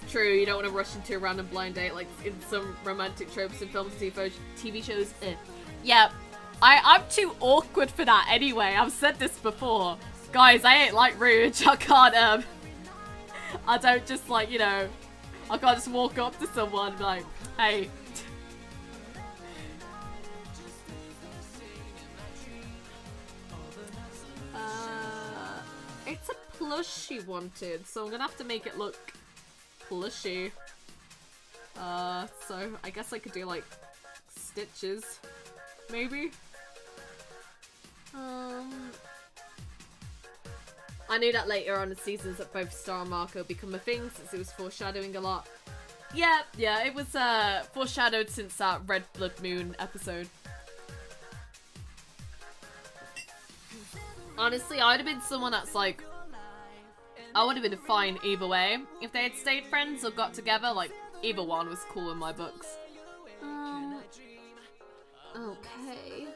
True, you don't want to rush into a random blind date like in some romantic tropes in films and TV shows. Yeah, I'm too awkward for that anyway. I've said this before. Guys, I ain't like Rouge. I can't, I don't just like, you know, I can't just walk up to someone and be like, hey. It's a plush she wanted, so I'm gonna have to make it look plushy. So I guess I could do like stitches, maybe. I knew that later on in seasons that both Star and Marco become a thing since it was foreshadowing a lot. Yeah, it was foreshadowed since that Red Blood Moon episode. Honestly, I'd have been someone that's like, I would have been fine either way. If they had stayed friends or got together, like, either one was cool in my books. Okay.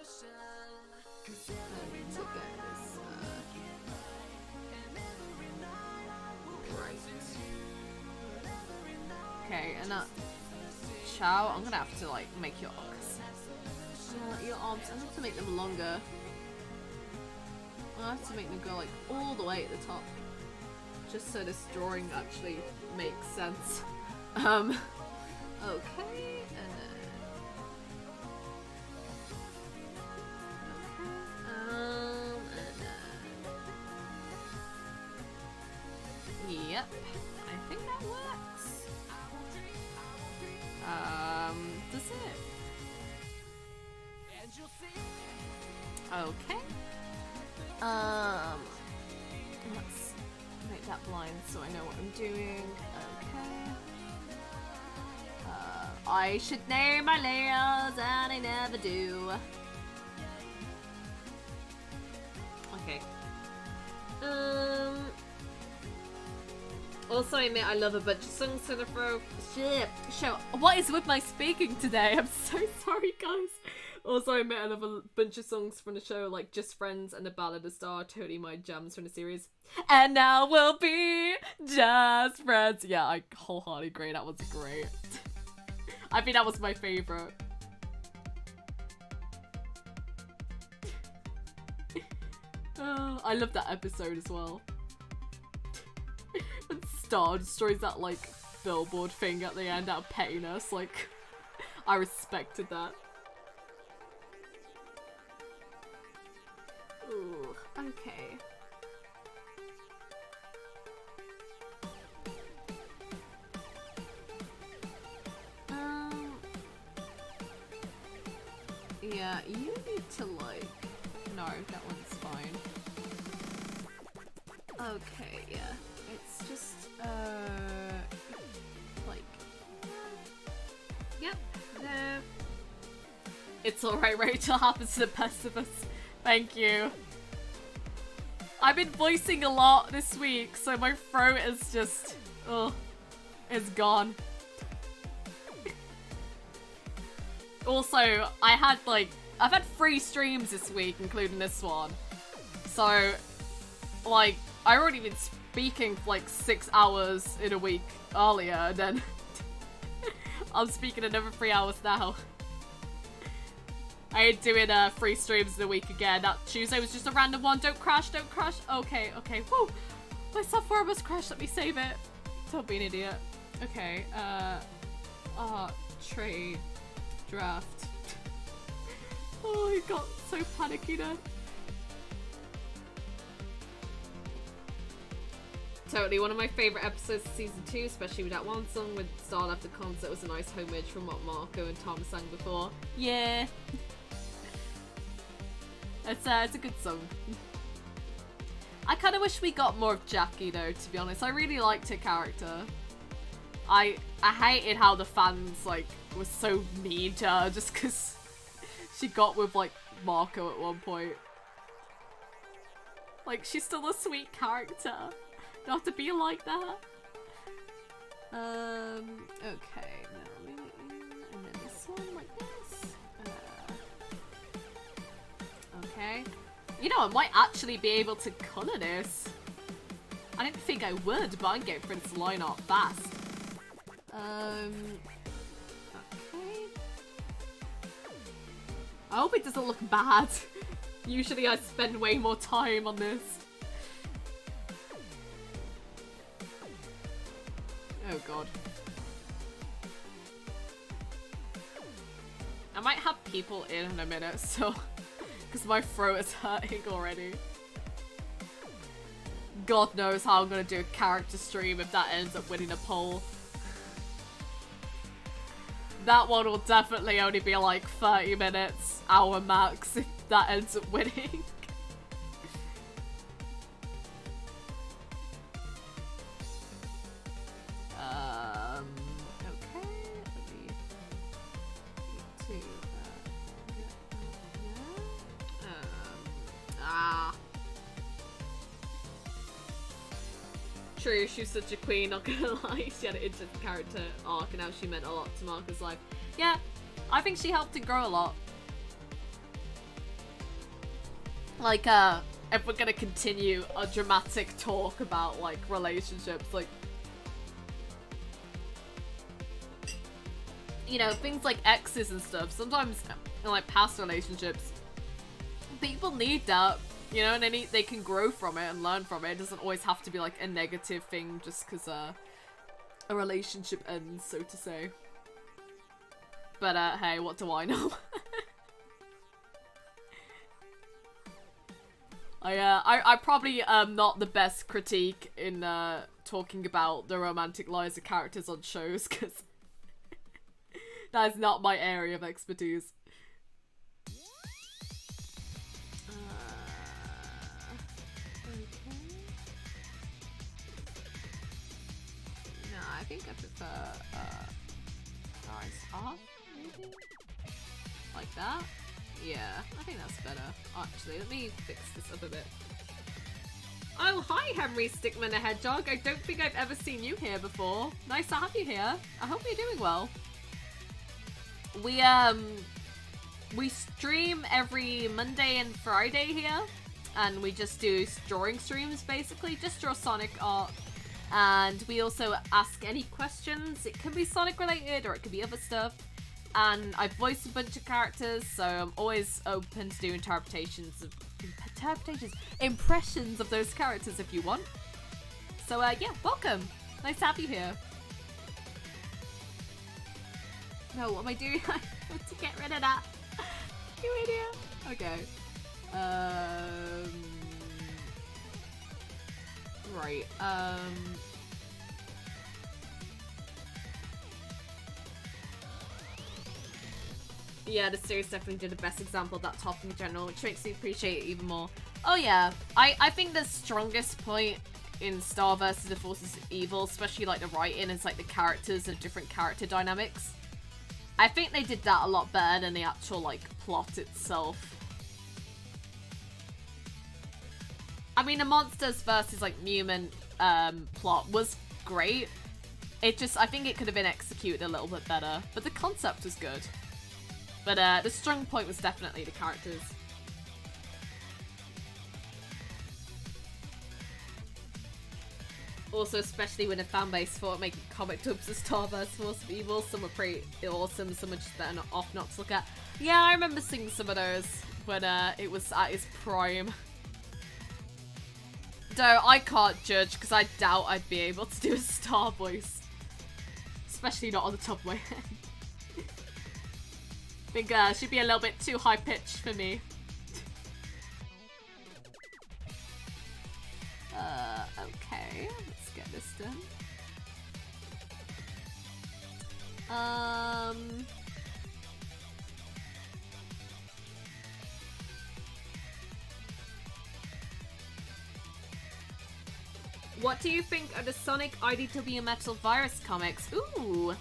Okay, and Chow, I'm gonna have to like make your arms. Your arms, I have to make them longer. I have to make them go like all the way at the top, just so this drawing actually makes sense. Okay, and then yep, I think that works. Does it? Okay. Let's make that blind so I know what I'm doing. Okay. I should name my layers and I never do. Okay. Also, I admit I love a bunch of songs for the show. What is with my speaking today? I'm so sorry, guys. Also, I admit I love a bunch of songs from the show, like Just Friends and The Ballad of Star, totally my jams from the series. And now we'll be just friends. Yeah, I wholeheartedly agree. That was great. I think that was my favourite. Oh, I love that episode as well. And Star destroys that, like, billboard thing at the end out of pettiness. Like, I respected that. Ooh, okay. Yeah, you need to, like... No, that one's fine. Okay, yeah. It's just, like... Yep, no. It's alright, Rachel. Happens to the best of us. Thank you. I've been voicing a lot this week, so my throat is just... Ugh. It's gone. Also, I've had 3 streams this week, including this one. So, like, I've already been speaking for like 6 hours in a week earlier, and then I'm speaking another 3 hours now. I ain't doing 3 streams in a week again. That Tuesday was just a random one. Don't crash, don't crash. Okay, okay. Woo! My software almost crashed. Let me save it. Don't be an idiot. Okay, trade. Draft. Oh, I got so panicky then. Totally, one of my favourite episodes of season 2, especially with that one song with Star left the concert, was a nice homage from what Marco and Tom sang before. Yeah. It's a good song. I kind of wish we got more of Jackie though, to be honest. I really liked her character. I hated how the fans, like, was so mean to her just because she got with, like, Marco at one point. Like, she's still a sweet character. Don't have to be like that. Okay, now and then this one like this. Okay. You know, I might actually be able to colour this. I didn't think I would, but I'm getting for this line art fast. Okay. I hope it doesn't look bad. Usually I spend way more time on this. Oh god. I might have people in a minute, so... because my throat is hurting already. God knows how I'm gonna do a character stream if that ends up winning a poll. That one will definitely only be like 30 minutes, hour max, if that ends up winning. Okay, let me need to, True, she's such a queen, not gonna lie. She had an interesting character arc and how she meant a lot to Marco's life. Yeah, I think she helped it grow a lot. Like, if we're gonna continue a dramatic talk about, like, relationships, like, you know, things like exes and stuff, sometimes in, like, past relationships, people need that. You know, and they can grow from it and learn from it. It doesn't always have to be like a negative thing just because a relationship ends, so to say. But hey, what do I know? I probably am not the best critique in talking about the romantic lives of characters on shows because that is not my area of expertise. I think I prefer eyes off, maybe? Like that? Yeah, I think that's better. Actually, let me fix this up a bit. Oh, hi Henry Stickman the Hedgehog. I don't think I've ever seen you here before. Nice to have you here. I hope you're doing well. We stream every Monday and Friday here. And we just do drawing streams, basically. Just draw Sonic art. And we also ask any questions. It can be Sonic related or it could be other stuff. And I've voiced a bunch of characters, so I'm always open to do impressions of those characters if you want. So yeah, welcome. Nice to have you here. No, what am I doing? I want to get rid of that. You idiot. Okay. Right, yeah, the series definitely did the best example of that topic in general, which makes me appreciate it even more. Oh yeah, I think the strongest point in Star vs. the Forces of Evil, especially like the writing, is like the characters and different character dynamics. I think they did that a lot better than the actual like plot itself. I mean, the monsters versus like Newman plot was great. It just, I think it could have been executed a little bit better, but the concept was good. But the strong point was definitely the characters. Also, especially when the fanbase thought making comic dubs of Star vs. Force of Evil, some were pretty awesome, some were just better off not to look at. Yeah, I remember seeing some of those when it was at its prime. Though I can't judge because I doubt I'd be able to do a Star voice. Especially not on the top of my head. I think she'd be a little bit too high-pitched for me. Okay, let's get this done. What do you think of the Sonic IDW Metal Virus comics? Ooh!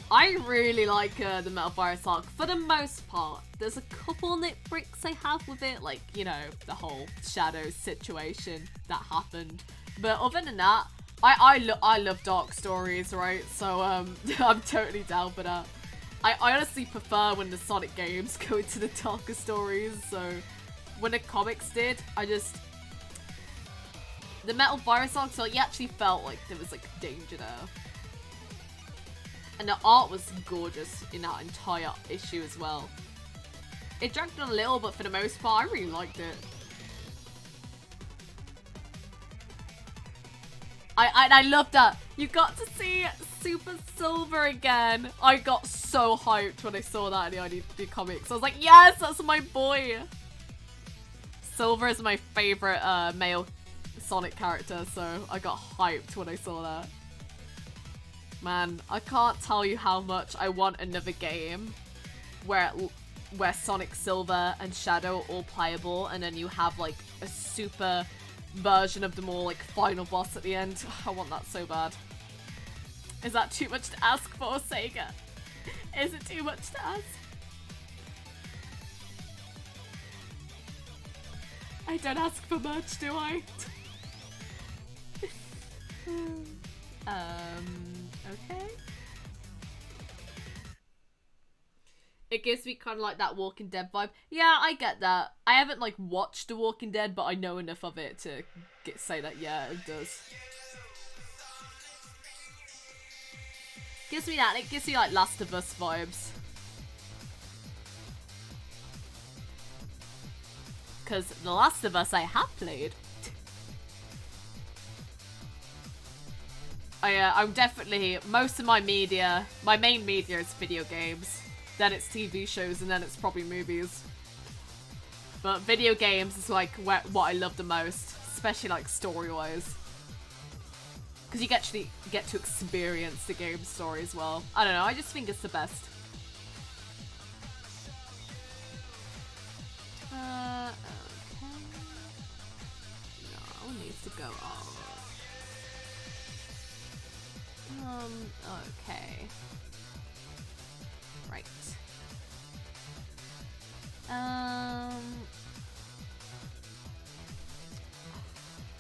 I really like the Metal Virus arc for the most part. There's a couple nitpicks I have with it, like, you know, the whole Shadow situation that happened. But other than that, I love dark stories, right? So I'm totally down for that. I honestly prefer when the Sonic games go into the darker stories. So when the comics did, the Metal Virus arc, so you actually felt like there was like danger there. And the art was gorgeous in that entire issue as well. It dragged on a little, but for the most part, I really liked it. I love that. You got to see Super Silver again. I got so hyped when I saw that in the IDW comics. I was like, yes, that's my boy. Silver is my favorite male Sonic character, so I got hyped when I saw that. Man, I can't tell you how much I want another game where Sonic Silver and Shadow are all playable, and then you have like a super version of them all, like final boss at the end. I want that so bad. Is that too much to ask for, Sega? Is it too much to ask? I don't ask for much, do I? Okay. It gives me kind of like that Walking Dead vibe. Yeah, I get that. I haven't like watched The Walking Dead, but I know enough of it to say that, yeah, it does. Gives me that. It gives me like Last of Us vibes. Because The Last of Us I have played. I'm definitely, most of my media, my main media is video games. Then it's TV shows, and then it's probably movies. But video games is like what I love the most, especially like story-wise. Because you actually get to experience the game story as well. I don't know, I just think it's the best. Okay. No, it needs to go off. Okay. Right.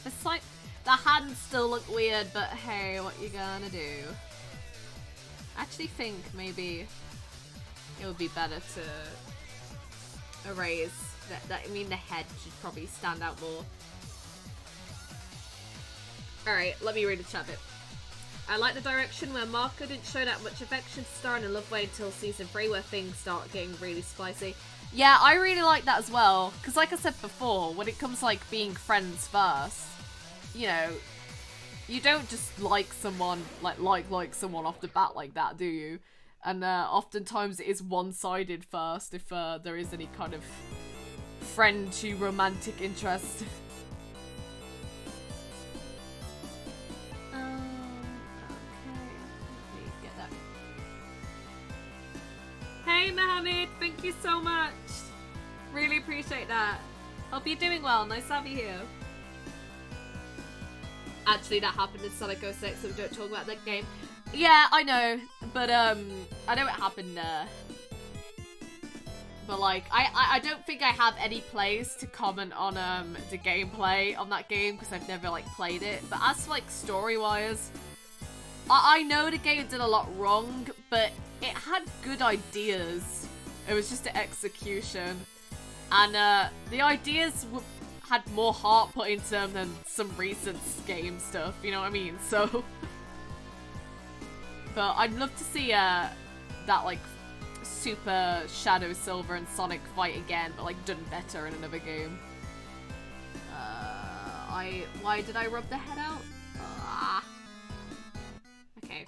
It's like the hands still look weird, but hey, what you gonna do? I actually think maybe it would be better to erase that. I mean, the head should probably stand out more. Alright, let me read the chat bit. I like the direction where Marco didn't show that much affection to Star, and I love waiting until season 3 where things start getting really spicy. Yeah, I really like that as well, because like I said before, when it comes to like being friends first, you know, you don't just like someone, like someone off the bat like that, do you? And oftentimes it is one-sided first if there is any kind of friend to romantic interest. Hey Mohammed, thank you so much. Really appreciate that. Hope you're doing well. Nice to have you here. Actually, that happened in Sonic 06, so we don't talk about that game. Yeah, I know, but I know it happened there. But like, I don't think I have any place to comment on the gameplay on that game because I've never like played it. But as for, like story-wise, I know the game did a lot wrong, but it had good ideas. It was just the execution. And the ideas had more heart put into them than some recent game stuff, you know what I mean? So, but I'd love to see that like Super Shadow, Silver and Sonic fight again, but like done better in another game. Why did I rub the head out? Okay.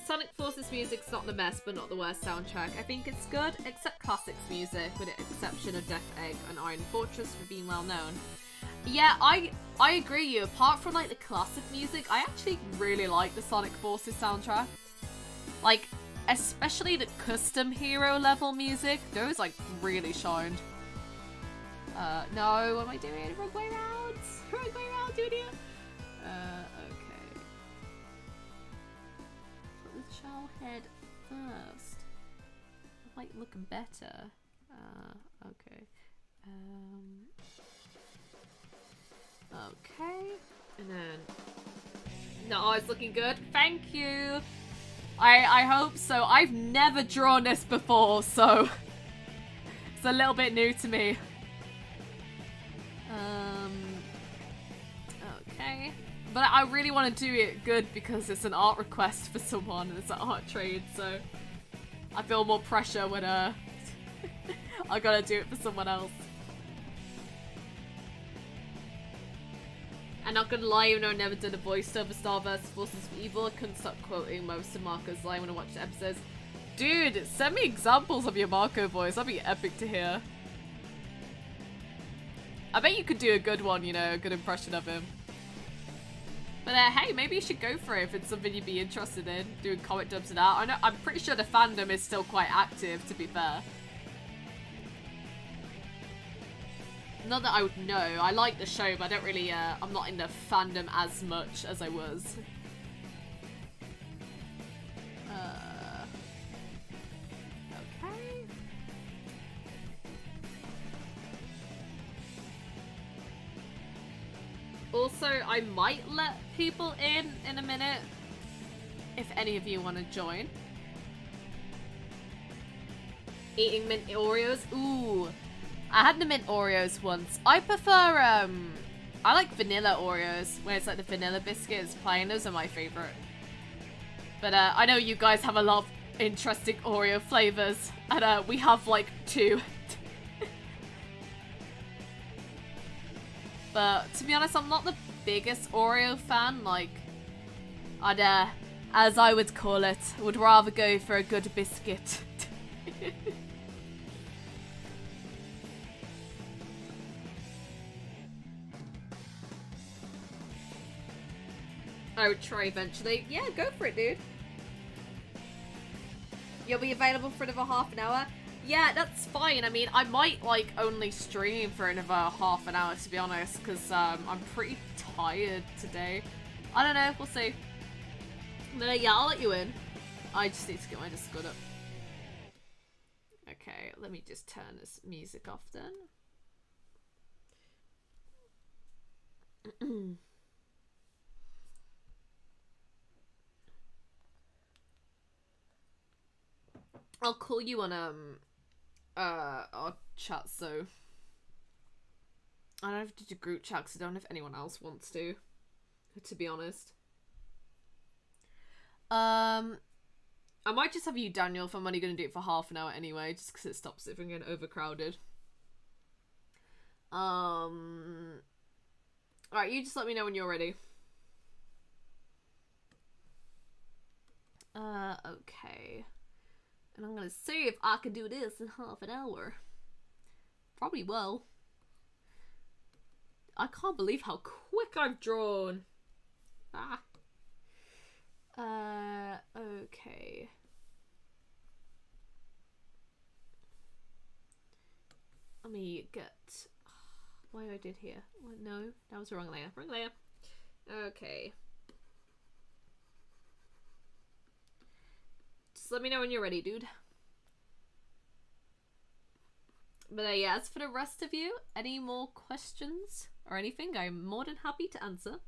Sonic Forces music's not the best, but not the worst soundtrack. I think it's good, except Classics music, with the exception of Death Egg and Iron Fortress for being well known. Yeah, I agree you. Apart from like the classic music, I actually really like the Sonic Forces soundtrack. Like, especially the custom hero level music, those like really shined. No, what am I doing? Wrong way round! Wrong way round, you idiot! Okay. Put the shell head first. Like, looking better. Okay. Okay. And then... No, it's looking good. Thank you! I hope so. I've never drawn this before, so... it's a little bit new to me. Okay. But I really want to do it good because it's an art request for someone and it's an art trade, so I feel more pressure when I gotta do it for someone else. I'm not gonna lie, even though I've never done a voiceover Star vs. Forces of Evil, I couldn't stop quoting most of Marco's line when I watched the episodes. Dude, send me examples of your Marco voice, that'd be epic to hear. I bet you could do a good one, you know, a good impression of him. But hey, maybe you should go for it if it's something you'd be interested in, doing comic dubs and that. I know, I'm pretty sure the fandom is still quite active, to be fair. Not that I would know. I like the show, but I don't really, I'm not in the fandom as much as I was. Okay. Also, I might let people in a minute, if any of you want to join. Eating mint Oreos? Ooh. I had the mint Oreos once. I prefer, I like vanilla Oreos, where it's like the vanilla biscuits. Plain, those are my favorite. But I know you guys have a lot of interesting Oreo flavors, and we have like 2. But to be honest, I'm not the biggest Oreo fan. Like, I'd, as I would call it, would rather go for a good biscuit. I would try eventually. Yeah, go for it, dude. You'll be available for another half an hour? Yeah, that's fine. I mean, I might, like, only stream for another half an hour, to be honest, because I'm pretty tired today. I don't know, we'll see. But yeah, I'll let you in. I just need to get my Discord up. Okay, let me just turn this music off then. I'll call you on our chat, so I don't have to do group chat because I don't know if anyone else wants to be honest. I might just have you, Daniel, if I'm only going to do it for half an hour anyway, just because it stops it from getting overcrowded. Alright, you just let me know when you're ready. Okay. And I'm gonna see if I can do this in half an hour. Probably will. I can't believe how quick I've drawn. Ah. Okay. Let me get... What I did here? What? No, that was the wrong layer. Wrong layer. Okay. Just let me know when you're ready, dude. But yeah, as for the rest of you, any more questions or anything, I'm more than happy to answer.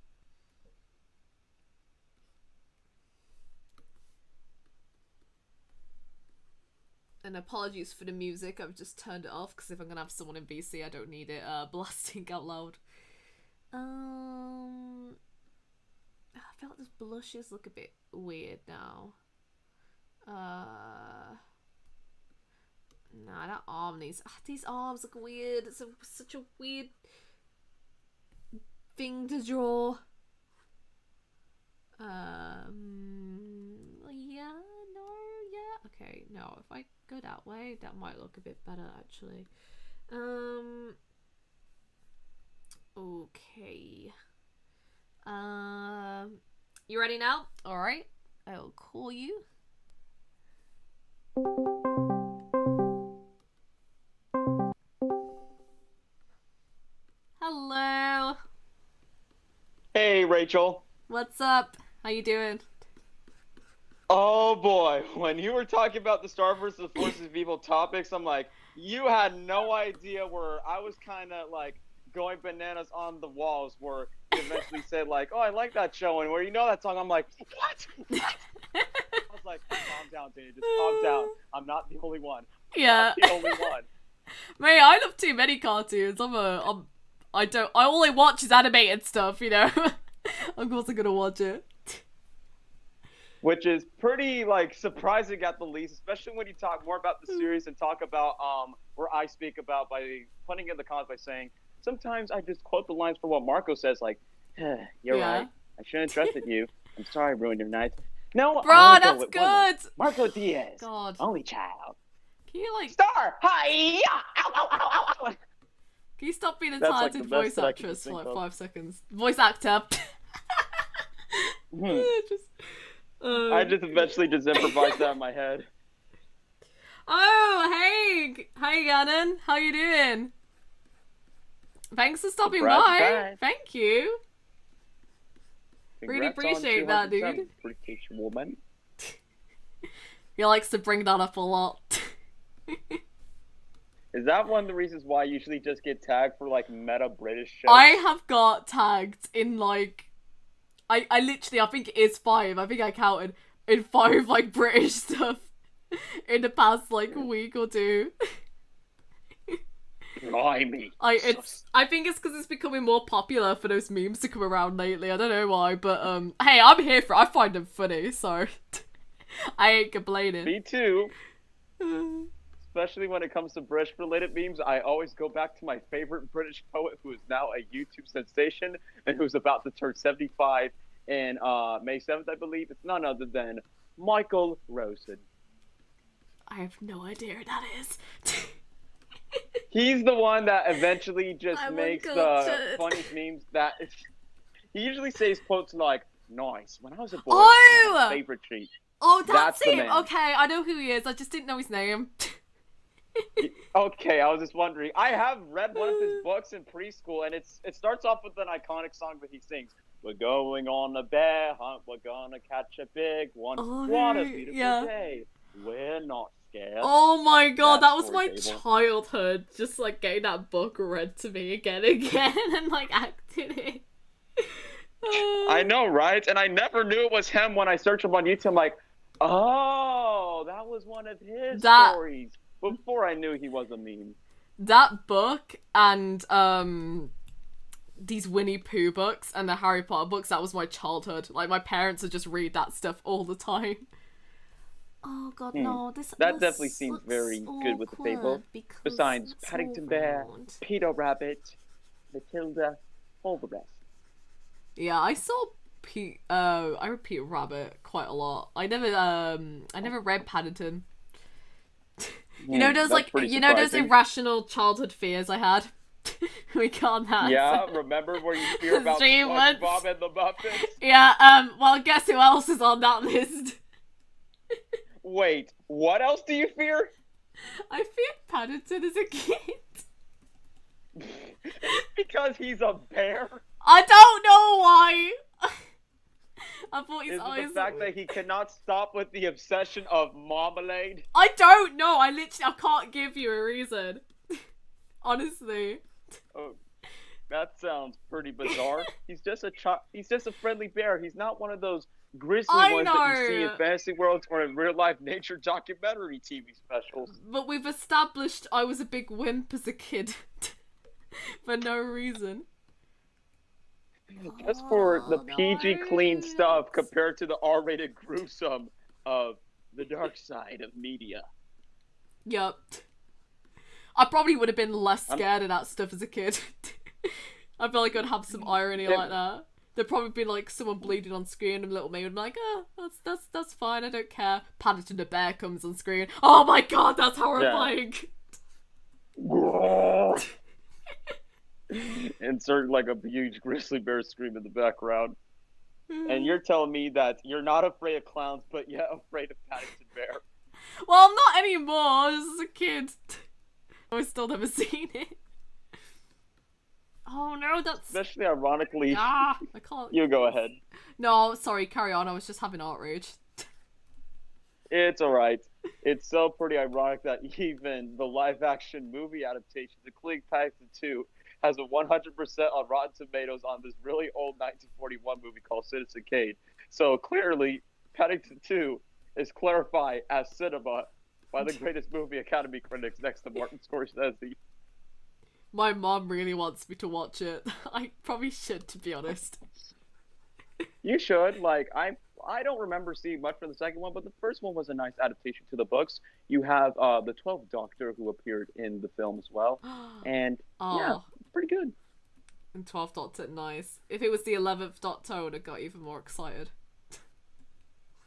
And apologies for the music, I've just turned it off because if I'm gonna have someone in VC, I don't need it blasting out loud. I feel like those blushes look a bit weird now. Nah, that arm needs... these arms look weird. It's such a weird thing to draw. Yeah, no, yeah. Okay, no, if I go that way, that might look a bit better, actually. Okay. You ready now? Alright. I'll call you. Hello. Hey, Rachel. What's up? How you doing? Oh boy, when you were talking about the Star versus the Forces of Evil topics, I'm like, you had no idea where I was kind of like going bananas on the walls where you eventually said like, oh, I like that show, and where you know that song, I'm like, what? I was like, calm down, dude, just calm down. I'm not the only one. Yeah. I'm the only one. Mate, I love too many cartoons. I all I watch is animated stuff, you know. Of course I'm gonna watch it. Which is pretty like surprising at the least, especially when you talk more about the series and talk about where I speak about by putting in the comments by saying sometimes I just quote the lines for what Marco says, like, you're right, I shouldn't have trusted you. I'm sorry I ruined your night. No, bro, that's good. Marco Diaz, God, only child. can you like star? Hi, ow, ow, ow, ow, ow. Can you stop being a That's, like, talented the best voice that I can actress for think like of. 5 seconds? Voice actor. Just, I just eventually just improvised that in my head. Oh, hey Gannon, how you doing? Thanks for stopping Surprise, by. surprise. Thank you. Really Congrats on appreciate that, 200 dude. British woman. He likes to bring that up a lot. Is that one of the reasons why I usually just get tagged for like meta British shows? I have got tagged in like, I literally, I think it is 5. I think I counted in 5 like British stuff in the past like week or 2. Blimey. I think it's because it's becoming more popular for those memes to come around lately. I don't know why, but hey, I'm here for it. I find them funny, so I ain't complaining. Me too. Especially when it comes to British related memes, I always go back to my favorite British poet who is now a YouTube sensation and who's about to turn 75 in May 7th, I believe. It's none other than Michael Rosen. I have no idea who that is. He's the one that eventually just I makes want the culture. funniest memes that he usually says quotes like, "Nice, when I was a boy, Oh! my favorite treat." Oh, That's the him! man. Okay, I know who he is. I just didn't know his name. Okay, I was just wondering. I have read one of his books in preschool, and it starts off with an iconic song that he sings. We're going on a bear hunt. We're gonna catch a big one. Oh, What a beautiful yeah. day. We're not scared. Oh my god, that That's was my horrible. childhood. Just like getting that book read to me again and again and like acting it. I know, right? And I never knew it was him when I searched him on YouTube. I'm like, oh, that was one of his stories. Before I knew he was a meme. That book and these Winnie Pooh books and the Harry Potter books, that was my childhood. Like my parents would just read that stuff all the time. Oh god, no, That definitely seems very good with the fable. Besides Paddington Bear, Peter Rabbit, Matilda, all the rest. Yeah, I saw I read Peter Rabbit quite a lot. I never read Paddington. You know those like those irrational childhood fears I had? We can't have. Yeah, remember where you fear about SpongeBob and the Muppets? Yeah, well guess who else is on that list? Wait, what else do you fear? I feared Paddington as a kid. Because he's a bear? I don't know why. I thought his eyes. Is it the fact that he cannot stop with the obsession of marmalade? I don't know. I can't give you a reason. Honestly. Oh, that sounds pretty bizarre. He's just a friendly bear. He's not one of those grizzly ones that you see in fantasy worlds or in real life nature documentary TV specials. But we've established I was a big wimp as a kid. For no reason. Just for the PG clean stuff compared to the R-rated gruesome of the dark side of media. Yup. I probably would have been less scared of that stuff as a kid. I feel like I'd have some irony like that. There'd probably be like someone bleeding on screen and little me would be like, oh, that's fine, I don't care. Paddington the bear comes on screen. Oh my god, that's horrifying. Yeah. Insert like a huge grizzly bear scream in the background. And you're telling me that you're not afraid of clowns, but yet afraid of Paddington Bear. Well, I'm not anymore, just as a kid. I've still never seen it. Oh no, that's... Especially ironically... I can't... You go ahead. No, sorry, carry on, I was just having art rage. It's alright. It's so pretty ironic that even the live-action movie adaptation, including Paddington 2, has a 100% on Rotten Tomatoes on this really old 1941 movie called Citizen Kane. So clearly, Paddington 2 is clarified as cinema by the greatest movie Academy critics next to Martin Scorsese. My mom really wants me to watch it. I probably should, to be honest. You should. Like, I don't remember seeing much from the second one, but the first one was a nice adaptation to the books. You have the 12th Doctor who appeared in the film as well. And yeah, pretty good. And 12th Doctor, nice. If it was the 11th Doctor, I would have got even more excited.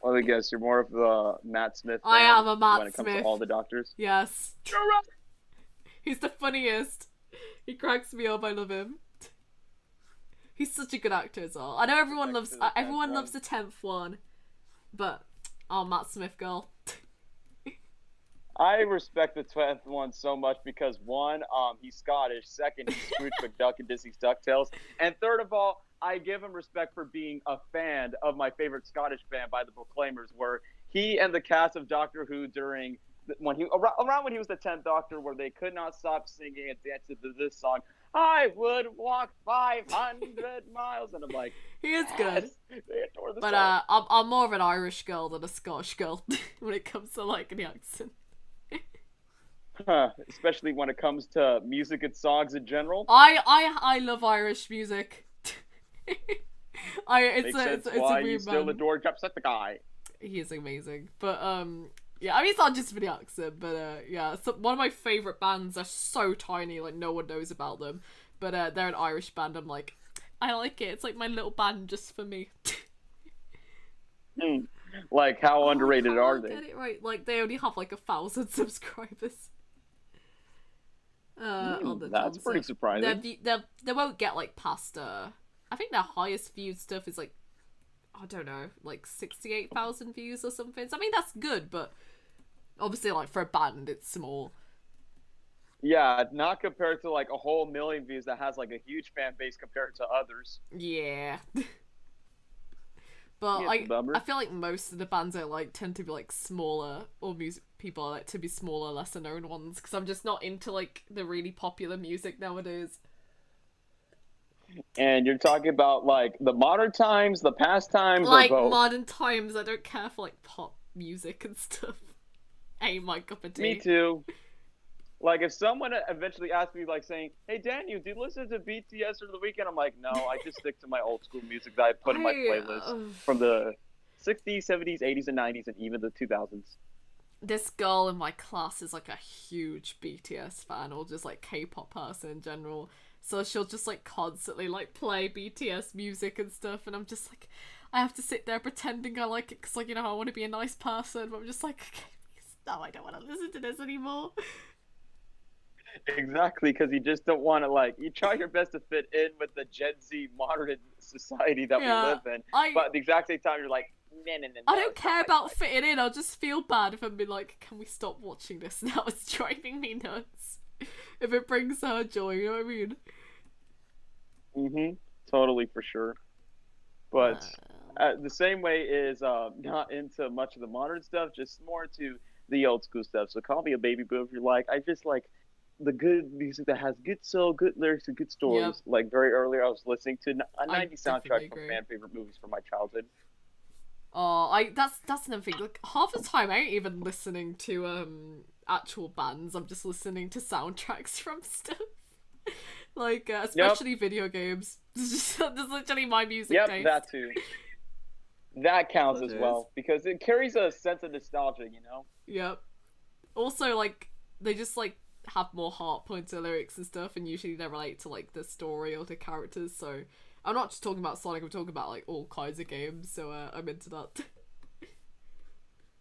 Well, I guess you're more of the Matt Smith fan I am a Matt when it comes Smith. to all the Doctors. Yes. He's the funniest. He cracks me up. I love him. He's such a good actor as well. I know everyone loves the 10th one, but Matt Smith girl. I respect the 10th one so much because one, he's Scottish. Second, he's Scrooge McDuck in Disney's DuckTales. And third of all, I give him respect for being a fan of my favorite Scottish band by the Proclaimers, where he and the cast of Doctor Who around when he was the 10th Doctor, where they could not stop singing and dancing to this song. I would walk 500 miles, and I'm like, he is good. They adore the but song. I'm more of an Irish girl than a Scottish girl when it comes to like the accent. Especially when it comes to music and songs in general. I love Irish music. It's a why weird you still adore Jacksepticeye. He is amazing, but yeah, I mean it's not just for the accent, but yeah, so one of my favorite bands are so tiny, like no one knows about them, but they're an Irish band. I'm like, I like it. It's like my little band just for me. Like how underrated are they? Get it right. Like they only have like 1,000 subscribers. That's pretty surprising. They won't get like past I think their highest viewed stuff is like, I don't know, like 68,000 views or something. So, I mean that's good, but obviously like for a band it's small. Yeah, not compared to like a whole million views that has like a huge fan base compared to others. Yeah. But I feel like most of the bands I like tend to be like smaller, or people I like to be smaller, lesser known ones, because I'm just not into like the really popular music nowadays. And you're talking about like the modern times, the past times, like or both? Modern times. I don't care for like pop music and stuff. Ain't my cup of tea. Me too. Like, if someone eventually asked me, like, saying, hey, Daniel, do you listen to BTS over the weekend? I'm like, no, I just stick to my old school music that I put in my playlist from the 60s, 70s, 80s, and 90s, and even the 2000s. This girl in my class is, like, a huge BTS fan, or just, like, K-pop person in general. So she'll just, like, constantly, like, play BTS music and stuff, and I'm just, like, I have to sit there pretending I like it, because, like, you know, I want to be a nice person, but I'm just like, okay, no, I don't want to listen to this anymore. Exactly, because you just don't want to, like, you try your best to fit in with the Gen Z modern society that we live in, but at the exact same time, you're like, no. I don't care about fitting in, I'll just feel bad if I'm being like, can we stop watching this now? It's driving me nuts. If it brings her joy, you know what I mean? Totally, for sure. But the same way is not into much of the modern stuff, just more into the old school stuff. So call me a baby boo if you like. I just like the good music that has good soul, good lyrics, and good stories. Yep. Like very earlier, I was listening to a 90s soundtrack from fan favorite movies from my childhood. Oh, that's another thing. Like half the time, I ain't even listening to actual bands. I'm just listening to soundtracks from stuff. Like especially video games. That's literally my music taste. That too. That counts as well because it carries a sense of nostalgia, you know. Yep. Also, like they just like have more heart points to lyrics and stuff, and usually they relate to like the story or the characters. So I'm not just talking about Sonic. I'm talking about like all kinds of games. So I'm into that.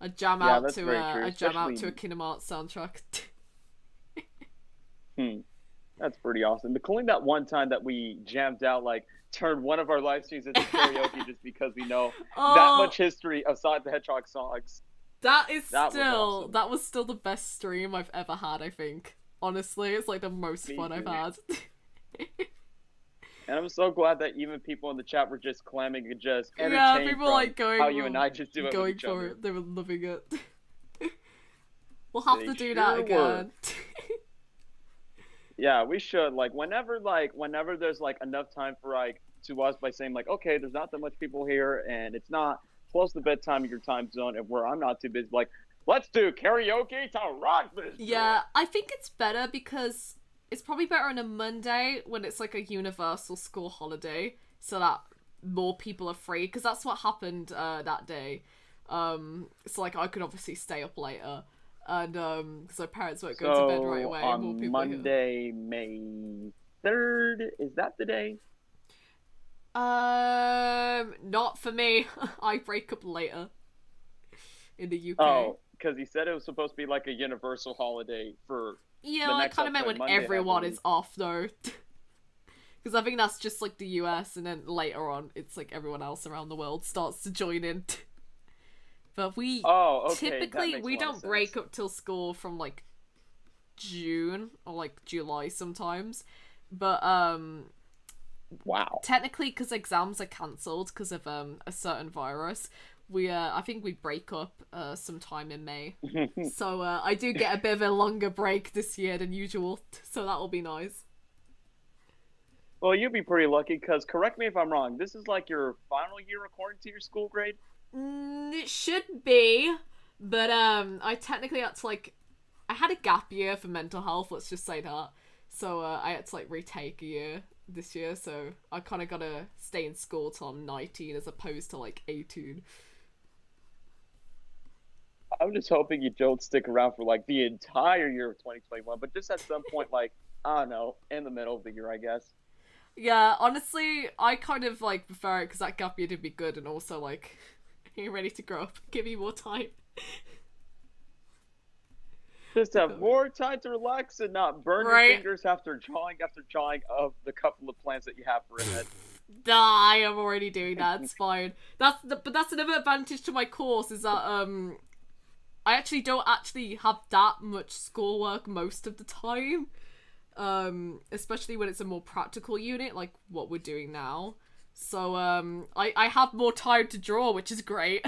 I jam out to a Kingdom Hearts soundtrack. That's pretty awesome. Including that one time that we jammed out, like, turned one of our live streams into karaoke just because we know that much history of Sonic the Hedgehog songs. That was still the best stream I've ever had, I think. Honestly, it's like the most fun I've had. And I'm so glad that even people in the chat were just clamming and just entertained people like going how you and I just do it going with each for other. it. They were loving it. We'll have to do that again. Yeah, we should. Like whenever there's like enough time for like to us by saying like, okay, there's not that much people here and it's not close to bedtime in your time zone and where I'm not too busy, like, let's do karaoke to rock this. Yeah, I think it's better because it's probably better on a Monday when it's like a universal school holiday so that more people are free, because that's what happened that day. So like I could obviously stay up later. And because our parents won't go to bed right away. On more people Monday, May 3rd, is that the day? Not for me. I break up later in the UK. Oh, because he said it was supposed to be like a universal holiday for Yeah, The well, I next kind of meant upcoming when Monday, I everyone believe. is off, though. Because I think that's just, like, the US, and then later on, it's, like, everyone else around the world starts to join in. But we, Oh, okay, that typically, makes a we lot of don't break sense. up till school from, like, June, or, like, July sometimes. But, Wow. technically, because exams are cancelled because of, a certain virus, I think we break up, sometime in May. So, I do get a bit of a longer break this year than usual, so that'll be nice. Well, you'd be pretty lucky because, correct me if I'm wrong, this is like your final year according to your school grade? It should be, but I technically had to like, I had a gap year for mental health. Let's just say that. So I had to like retake a year this year. So I kind of gotta stay in school till I'm 19 as opposed to like 18. I'm just hoping you don't stick around for like the entire year of 2021, but just at some point, like, I don't know, in the middle of the year, I guess. Yeah, honestly, I kind of like prefer it because that gap year did be good, and also like, you're ready to grow up. Give me more time. Just have more time to relax and not burn your Right. fingers after drawing of the couple of plans that you have for it. Die, I'm already doing that. It's fine. But that's another advantage to my course is that I actually don't actually have that much schoolwork most of the time. Especially when it's a more practical unit like what we're doing now. So I have more time to draw, which is great.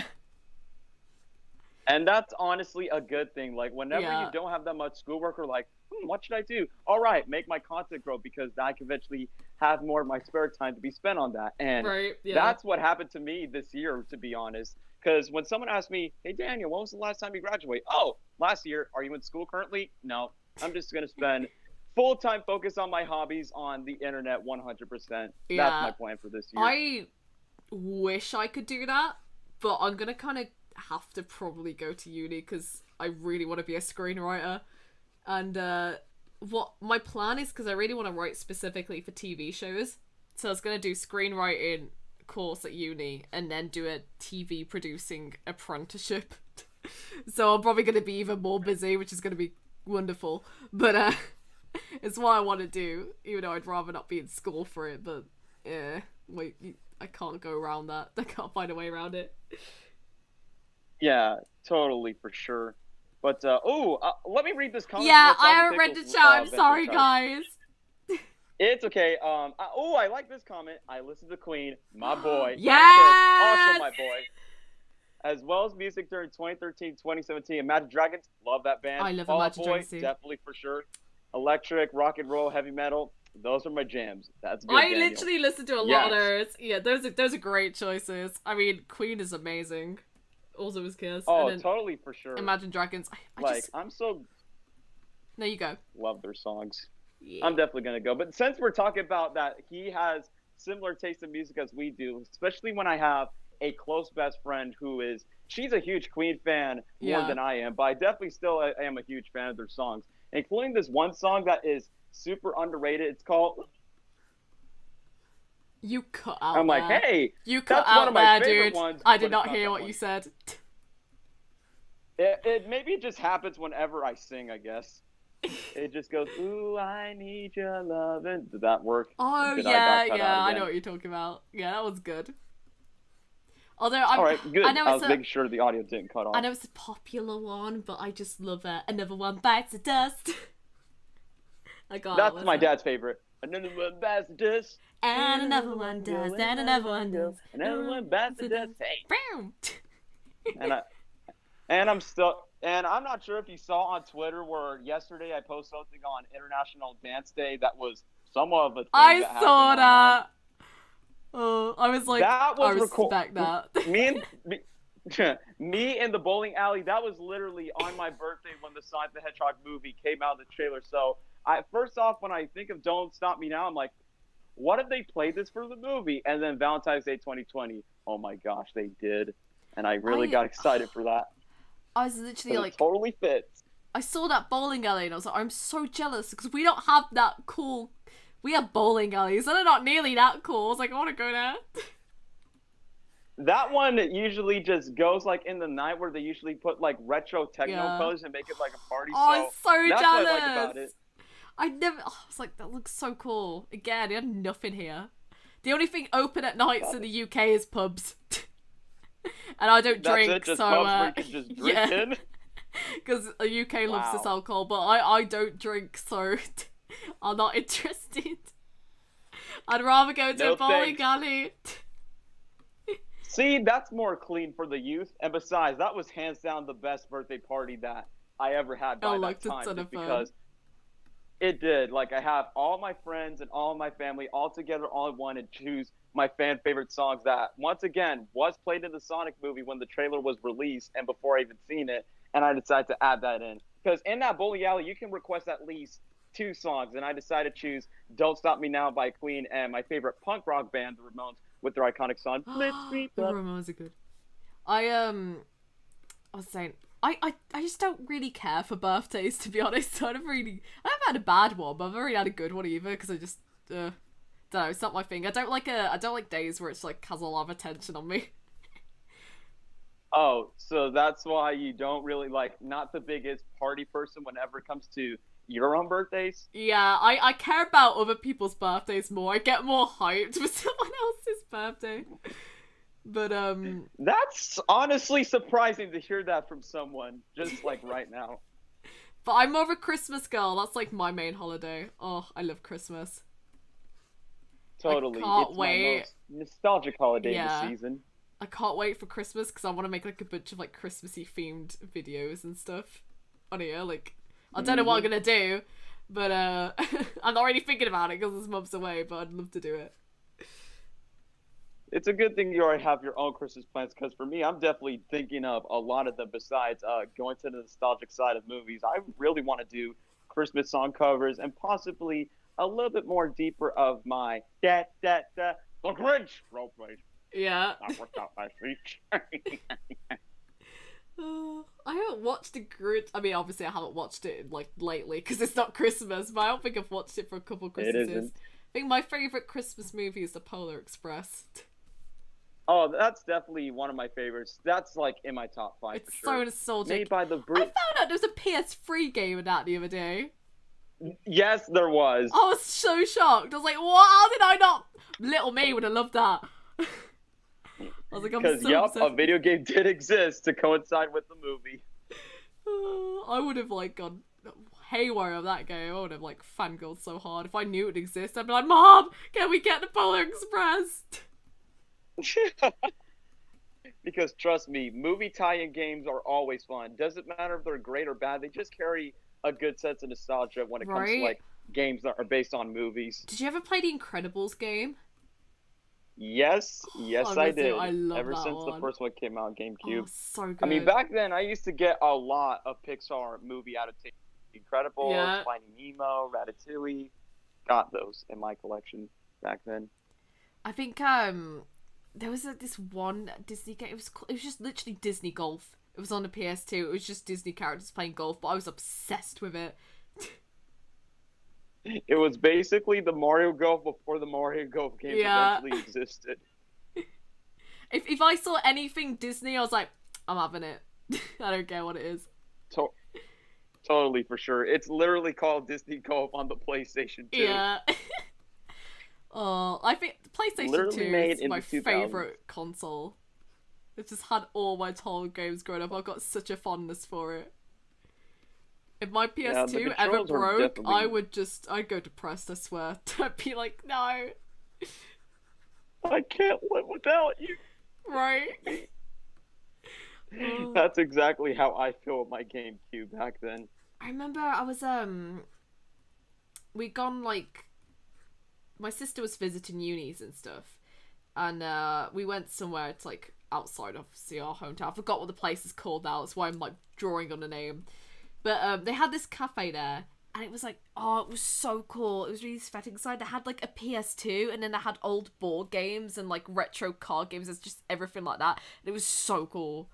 And that's honestly a good thing. Like, whenever Yeah. you don't have that much schoolwork or like, what should I do? All right, make my content grow because I can eventually have more of my spare time to be spent on that. And Right, yeah. that's what happened to me this year, to be honest. Because when someone asked me, hey, Daniel, when was the last time you graduated? Oh, last year. Are you in school currently? No. I'm just going to spend full-time focus on my hobbies on the internet 100%. Yeah. That's my plan for this year. I wish I could do that, but I'm gonna kind of have to probably go to uni because I really want to be a screenwriter. And what my plan is, because I really want to write specifically for TV shows, so I was gonna do screenwriting course at uni and then do a TV producing apprenticeship. So I'm probably gonna be even more busy, which is gonna be wonderful. But it's what I want to do, even though I'd rather not be in school for it. But yeah, wait, I can't go around that. I can't find a way around it. Yeah, totally, for sure. But, let me read this comment. Yeah, from I the haven't read the Pickles, chat. I'm Venture sorry, Chat. guys. It's okay. I like this comment. I listen to Queen, my boy. Yes! Also my boy. As well as music during 2013, 2017. Imagine Dragons, love that band. I love Fall Out Imagine Boy, Dragons too. definitely for sure. Electric, rock and roll, heavy metal. Those are my jams. That's good, I Daniel. literally listen to a lot of those. Yeah, those are great choices. I mean, Queen is amazing. Also was Kiss. Oh, and then totally for sure. Imagine Dragons. I Like, just... I'm so There you go. love their songs. Yeah. I'm definitely gonna go. But since we're talking about that, he has similar taste in music as we do, especially when I have a close best friend she's a huge Queen fan more Yeah. than I am, but I definitely still am a huge fan of their songs, including this one song that is super underrated. It's called. You cut out. I'm like, there. hey, You cut that's one out of my there, favorite dude. ones, I but did it's not not hear that what one. you said. It maybe just happens whenever I sing, I guess. It just goes, ooh, I need your love. And did that work? Oh, Did yeah, I got cut yeah, out I again? know what you're talking about. Yeah, that was good. Although, I'm, All right, good. I know I it's was making sure the audio didn't cut off. I know it's a popular one, but I just love it. Another one bites the dust. I got it. That's my dad's favorite. Another one bites the dust. And another one does, and another one does. Another one bites the dust. Hey. Boom. And I'm not sure if you saw on Twitter where yesterday I posted something on International Dance Day that was somewhat of a thing I that saw happened that. Oh, I was like, That was I respect that. me in the bowling alley, that was literally on my birthday when the Sonic the Hedgehog movie came out in the trailer. So first off, when I think of Don't Stop Me Now, I'm like, what if they played this for the movie? And then Valentine's Day 2020, oh my gosh, they did. And I really got excited for that. I was literally like, it totally fits. I saw that bowling alley and I was like, I'm so jealous because we don't have that cool. We have bowling alleys and they're not nearly that cool. I was like, I want to go there. That one usually just goes like in the night where they usually put like retro techno Yeah. colors and make it like a party. Oh, So I'm so that's jealous. what I like about it. I was like, that looks so cool. Again, you had nothing here. The only thing open at nights in the UK is pubs. And I don't That's drink, it, just so pubs where you can just drink yeah. in. Because the UK loves Wow. this alcohol, but I don't drink, so I'm not interested. I'd rather go to No a bowling thanks. alley. See, that's more clean for the youth. And besides, that was hands down the best birthday party that I ever had by that Looked a time. ton Just of fun. because it did. Like, I have all my friends and all my family all together all in one and choose my fan favorite songs that, once again, was played in the Sonic movie when the trailer was released and before I even seen it. And I decided to add that in. Because in that bowling alley, you can request at least 2 songs. And I decided to choose Don't Stop Me Now by Queen and my favorite punk rock band, the Ramones, with their iconic song, Blitzkrieg The Bop. Ramones are good. I was saying, I just don't really care for birthdays, to be honest. I haven't had a bad one, but I've never really had a good one either, because I just, don't know, it's not my thing. I don't like days where it's like, has a lot of attention on me. Oh, so that's why you don't really like, not the biggest party person whenever it comes to your own birthdays? Yeah, I care about other people's birthdays more. I get more hyped for someone else's birthday. But, That's honestly surprising to hear that from someone, just like right now. but I'm more of a Christmas girl. That's like my main holiday. Oh, I love Christmas. Totally. can't It's wait. my most nostalgic holiday Yeah. this season. I can't wait for Christmas because I want to make like a bunch of like Christmassy themed videos and stuff on here. Like, I don't know what I'm gonna do, but I'm not really thinking about it because it's months away. But I'd love to do it. It's a good thing you already have your own Christmas plans, because for me, I'm definitely thinking of a lot of them besides going to the nostalgic side of movies. I really want to do Christmas song covers and possibly a little bit more deeper of my the Grinch roleplay. Yeah. That worked out last week. I haven't watched the Grinch. I mean, obviously, I haven't watched it like lately because it's not Christmas. But I don't think I've watched it for a couple Christmases. isn't. I think my favorite Christmas movie is The Polar Express. Oh, that's definitely one of my favorites. That's like in my top 5 It's for so sure. nostalgic. Made by the I found out there was a PS3 game of that the other day. Yes, there was. I was so shocked. I was like, what? How did I not? Little me would have loved that. I was like, I'm Because, so a video game did exist to coincide with the movie. I would have like gone haywire of that game. I would have like fangirled so hard. If I knew it existed, I'd be like, Mom, can we get the Polar Express? Because trust me, movie tie-in games are always fun. Doesn't matter if they're great or bad. They just carry a good sense of nostalgia when it comes to Right. like games that are based on movies. Did you ever play the Incredibles game? Yes, I I miss it. did. I love Ever that since one. the first one came out on GameCube. Oh, so good. I mean, back then I used to get a lot of Pixar movie adaptations. Incredibles, Yeah. Finding Nemo, Ratatouille. Got those in my collection back then. I think there was this one Disney game. It was just literally Disney Golf. It was on the PS2. It was just Disney characters playing golf, but I was obsessed with it. It was basically the Mario Golf before the Mario Golf games Yeah. eventually existed. If I saw anything Disney, I was like, I'm having it. I don't care what it is. Totally, for sure. It's literally called Disney Golf on the PlayStation 2. Yeah. Oh, I think PlayStation Literally 2 made is in my the 2000s. favorite console. It's just had all my childhood games growing up. I've got such a fondness for it. If my Yeah, the PS2 ever controls are broke, definitely- I'd go depressed, I swear. I'd be like, no. I can't live without you. Right? That's exactly how I feel with my GameCube back then. I remember I was, we'd gone, like, my sister was visiting unis and stuff, and, we went somewhere to, like, outside, obviously, our hometown. I forgot what the place is called now, that's why I'm, like, drawing on the name. But, they had this cafe there, and it was, like, oh, it was so cool. It was really aesthetic inside. They had, like, a PS2, and then they had old board games and, like, retro card games. It's just everything like that. And it was so cool.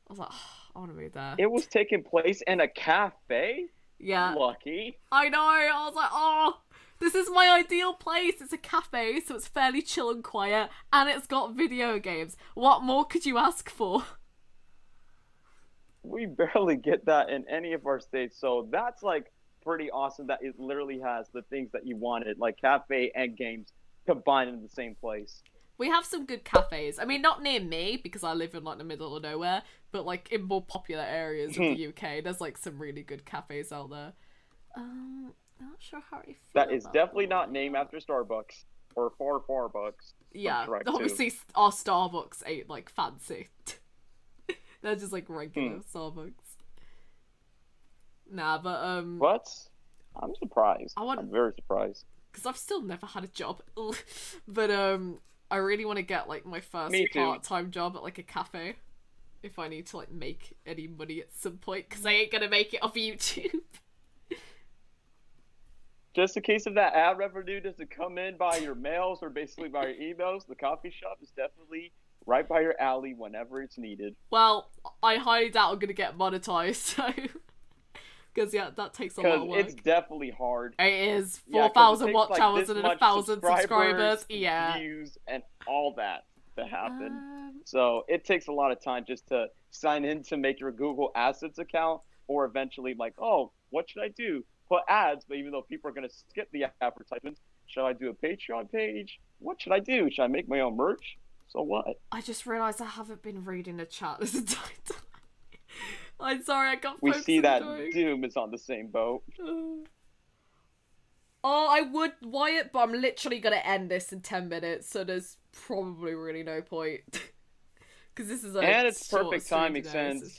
I was like, oh, I want to move there. It was taking place in a cafe? Yeah. Lucky. I know. I was like, oh. This is my ideal place. It's a cafe, so it's fairly chill and quiet, and it's got video games. What more could you ask for? We barely get that in any of our states, so that's like pretty awesome that it literally has the things that you wanted, like cafe and games combined in the same place. We have some good cafes. I mean, not near me, because I live in, like, the middle of nowhere, but, like, in more popular areas of the UK, there's, like, some really good cafes out there. Not sure how I feel That is about definitely that. not named after Starbucks or Starbucks. Yeah, Shrek obviously our Starbucks ain't, like, fancy. They're just, like, regular Starbucks. Nah, but, What? I'm surprised. I'm very surprised. because I've still never had a job. But, I really want to get, like, my first part-time job at, like, a cafe. If I need to, like, make any money at some point, because I ain't gonna make it off YouTube. Just in case of that ad revenue doesn't come in by your mails or basically by your emails, the coffee shop is definitely right by your alley whenever it's needed. Well, I highly doubt I'm gonna get monetized, so... Because, yeah, that takes a lot of work. Because it's definitely hard. It is. 4,000 watch hours and 1,000 subscribers. Yeah. Views and all that to happen. So it takes a lot of time just to sign in to make your Google Assets account, or eventually like, oh, what should I do? Put ads, but even though people are going to skip the advertisements, should I do a Patreon page? What should I do? Should I make my own merch? So what? I just realised I haven't been reading the chat this entire time. I'm sorry, I got We see that Doom is on the same boat. Oh, I would, Wyatt, but I'm literally going to end this in 10 minutes, so there's probably really no point. Because this is and it's perfect timing since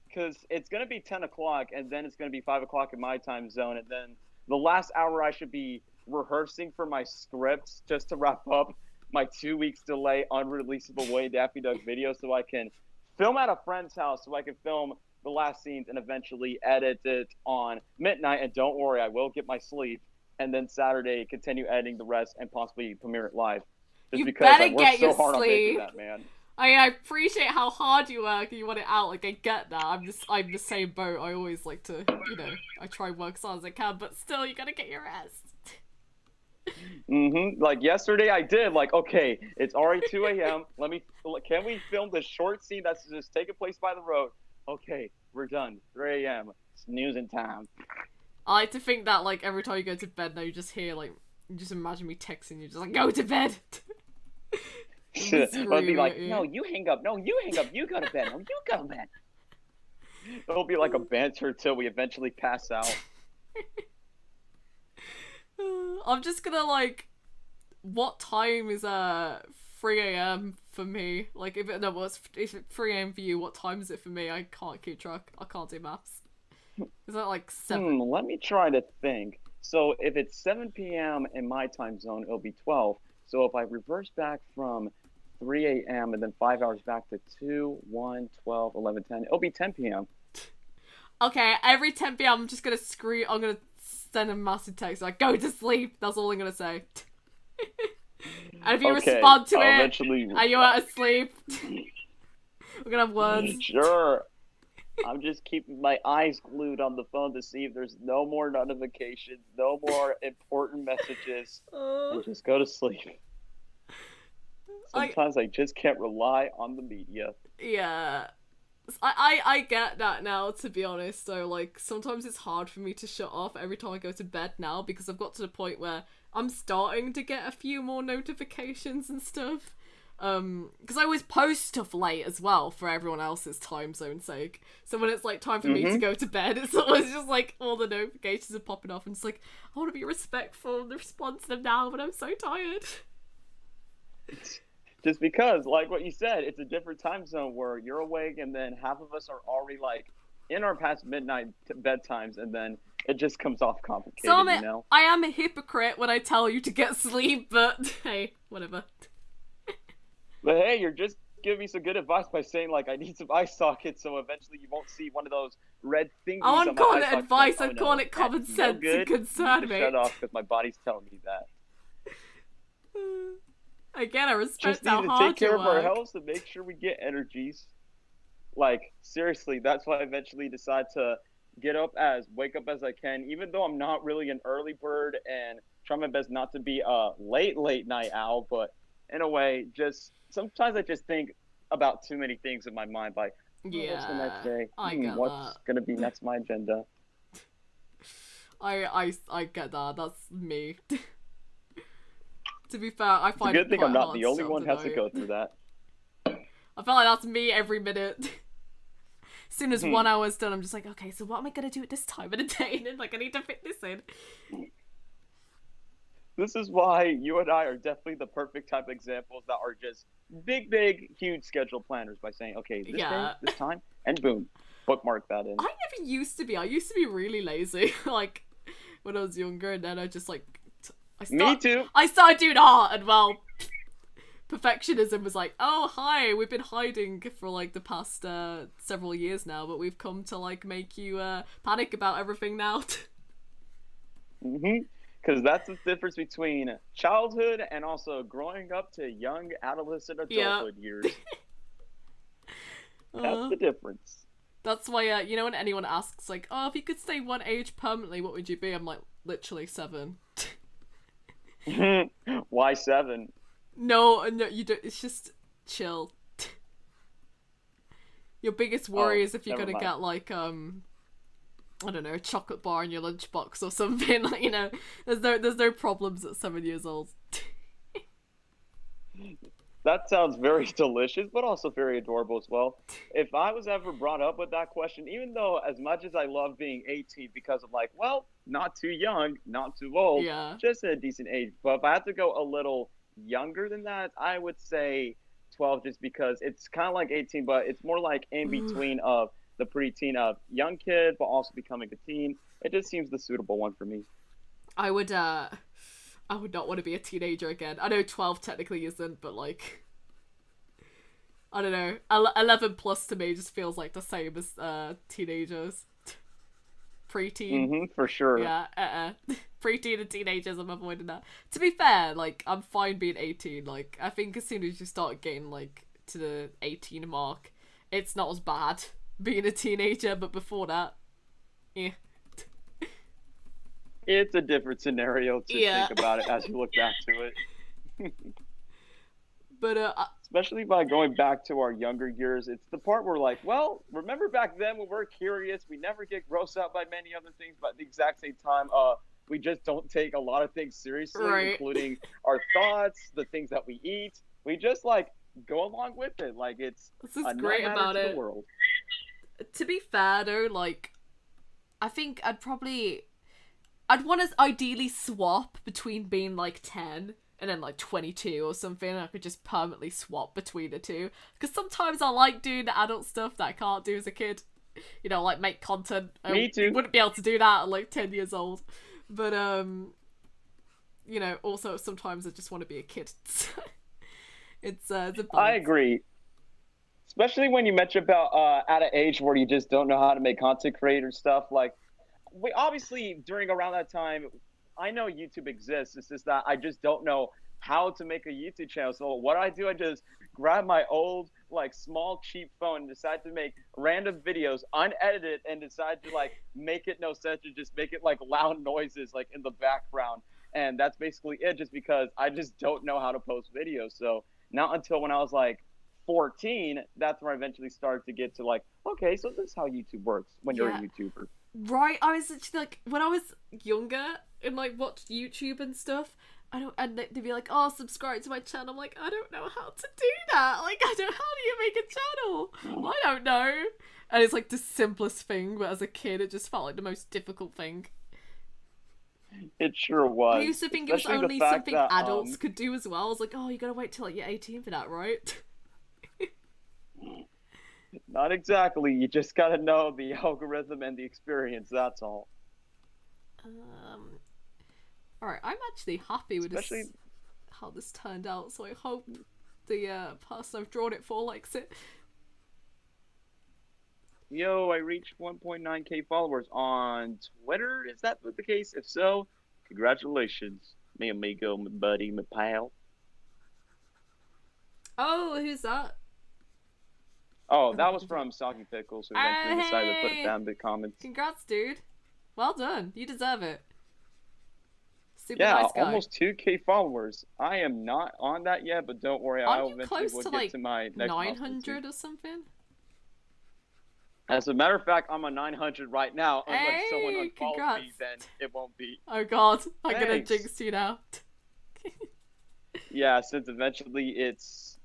because it's going to be 10 o'clock, and then it's going to be 5 o'clock in my time zone, and then the last hour I should be rehearsing for my scripts just to wrap up my 2 weeks delay unreleasable Way Daffy Duck video so I can film at a friend's house so I can film the last scenes and eventually edit it on midnight. And don't worry, I will get my sleep. And then Saturday, continue editing the rest and possibly premiere it live. Just because I worked so hard on making that, man. I appreciate how hard you work and you want it out. Like, I get that. I'm the same boat. I always like to, you know, I try and work as hard as I can, but still, you gotta get your rest. Like yesterday I did, like, okay, it's already 2 a.m. Can we film this short scene that's just taking place by the road? Okay, we're done. 3 a.m. It's news and time. I like to think that, like, every time you go to bed now, you just hear, like, you just imagine me texting you, just like, go to bed. I'll be like, no, you hang up. No, you hang up. You go to bed. No, you go to bed. It'll be like a banter till we eventually pass out. I'm just gonna, like, what time is 3 a.m. for me? Like, if it's 3 a.m. for you, what time is it for me? I can't keep track. I can't do maths. Is that like 7? Let me try to think. So if it's 7 p.m. in my time zone, it'll be 12. So if I reverse back from 3 a.m. and then 5 hours back to 2, 1, 12, 11, 10, it'll be 10 p.m. Okay, every 10 p.m. I'm just gonna I'm gonna send a massive text like, go to sleep. That's all I'm gonna say. And if you respond to it, and you're out of sleep, we're gonna have words. Sure. I'm just keeping my eyes glued on the phone to see if there's no more notifications, no more important messages, and just go to sleep. Sometimes I just can't rely on the media. Yeah. I get that now, to be honest, though. Like, sometimes it's hard for me to shut off every time I go to bed now, because I've got to the point where I'm starting to get a few more notifications and stuff. Because I always post stuff late as well for everyone else's time zone sake. So when it's like time for me to go to bed, it's always just like all the notifications are popping off, and it's like, I want to be respectful and respond to them now, but I'm so tired. Just because, like what you said, it's a different time zone where you're awake, and then half of us are already like in our past midnight bedtimes, and then it just comes off complicated. So you know? I am a hypocrite when I tell you to get sleep, but hey, whatever. But hey, you're just giving me some good advice by saying, like, I need some eye sockets, so eventually you won't see one of those red thingies. I won't call it advice, I'm calling it common sense and concern me. Shut off, because my body's telling me that. Again, I respect how hard you work. Just need to take care of our health to make sure we get energies. Like, seriously, that's why I eventually decided to wake up as I can, even though I'm not really an early bird, and try my best not to be a late night owl. But in a way, just sometimes I just think about too many things in my mind, like, oh, what's the next Yeah, day? I get that. What's gonna be next on my agenda? I get that. That's me. To be fair, I It's a find good it thing quite I'm not hard the to only shut one the who has to go night. through that. I feel like that's me every minute. As soon as 1 hour's done, I'm just like, okay, so what am I gonna do at this time of the day? And like, I need to fit this in. This is why you and I are definitely the perfect type of examples that are just big, huge schedule planners by saying, okay, this day, this time, and boom, bookmark that in. I never used to be. I used to be really lazy, like, when I was younger, and then I just, like, Me too. I started doing art, and, well, perfectionism was like, oh, hi, we've been hiding for, like, the past several years now, but we've come to, like, make you panic about everything now. Because that's the difference between childhood and also growing up to young adolescent adulthood years. That's the difference. That's why, you know, when anyone asks, like, oh, if you could stay one age permanently, what would you be? I'm like, literally 7. Why 7? No, you don't. It's just chill. Your biggest worry is if you're gonna get, like, I don't know, a chocolate bar in your lunchbox or something. Like, you know, there's no problems at 7 years old. That sounds very delicious, but also very adorable as well. If I was ever brought up with that question, even though as much as I love being 18 because I'm like, well, not too young, not too old, just at a decent age. But if I had to go a little younger than that, I would say 12, just because it's kind of like 18, but it's more like in between of the preteen of young kid, but also becoming a teen. It just seems the suitable one for me. I would not want to be a teenager again. I know 12 technically isn't, but like, I don't know. 11 plus to me just feels like the same as teenagers. Preteen. For sure. Yeah, preteen and teenagers, I'm avoiding that. To be fair, like, I'm fine being 18. Like, I think as soon as you start getting, like, to the 18 mark, it's not as bad being a teenager, but before that, yeah. It's a different scenario to think about it as you look back to it. But especially by going back to our younger years, it's the part where, like, well, remember back then when we're curious, we never get grossed out by many other things, but at the exact same time, we just don't take a lot of things seriously, including our thoughts, the things that we eat. We just, like, go along with it. Like, it's this is great about it. The world. To be fair, though, like, I think I'd want to ideally swap between being, like, 10 and then, like, 22 or something, and I could just permanently swap between the two. Because sometimes I like doing the adult stuff that I can't do as a kid. You know, like, make content. Me too. I wouldn't be able to do that at, like, 10 years old. But, you know, also sometimes I just want to be a kid. It's a balance. I agree. Especially when you mention about at an age where you just don't know how to make content creator stuff. Like, we obviously during around that time, I know YouTube exists. It's just that I just don't know how to make a YouTube channel. So what I do, I just grab my old, like, small cheap phone and decide to make random videos unedited and decide to, like, make it no sense and just make it like loud noises like in the background. And that's basically it, just because I just don't know how to post videos. So not until when I was like 14, that's where I eventually started to get to, like, okay, so this is how YouTube works when you're a YouTuber. Right, I was actually, like, when I was younger and, like, watched YouTube and stuff, and they'd be like, oh, subscribe to my channel. I'm like, I don't know how to do that. Like, how do you make a channel? I don't know. And it's, like, the simplest thing, but as a kid, it just felt like the most difficult thing. It sure was. I used to think it was only something adults could do as well. I was like, oh, you gotta wait till, like, you're 18 for that, right? Not exactly. You just gotta know the algorithm and the experience, that's all. Alright, I'm actually happy with how this turned out, so I hope the person I've drawn it for likes it. Yo, I reached 1.9k followers on Twitter. Is that the case? If so, congratulations. Mi amigo, my buddy, my pal. Oh, who's that? Oh, that was from Soggy Pickles, who eventually decided to put it Hey! down in the comments. Congrats, dude. Well done. You deserve it. Super Yeah, nice guy. almost 2K followers. I am not on that yet, but don't worry, I Aren't you eventually close will to get like to my next milestone 900 soon. or something? As a matter of fact, I'm on 900 right now. Unless someone Hey, unfollows congrats. me, then it won't be. Oh god, I'm gonna Thanks. jinx you now. Yeah, since eventually it's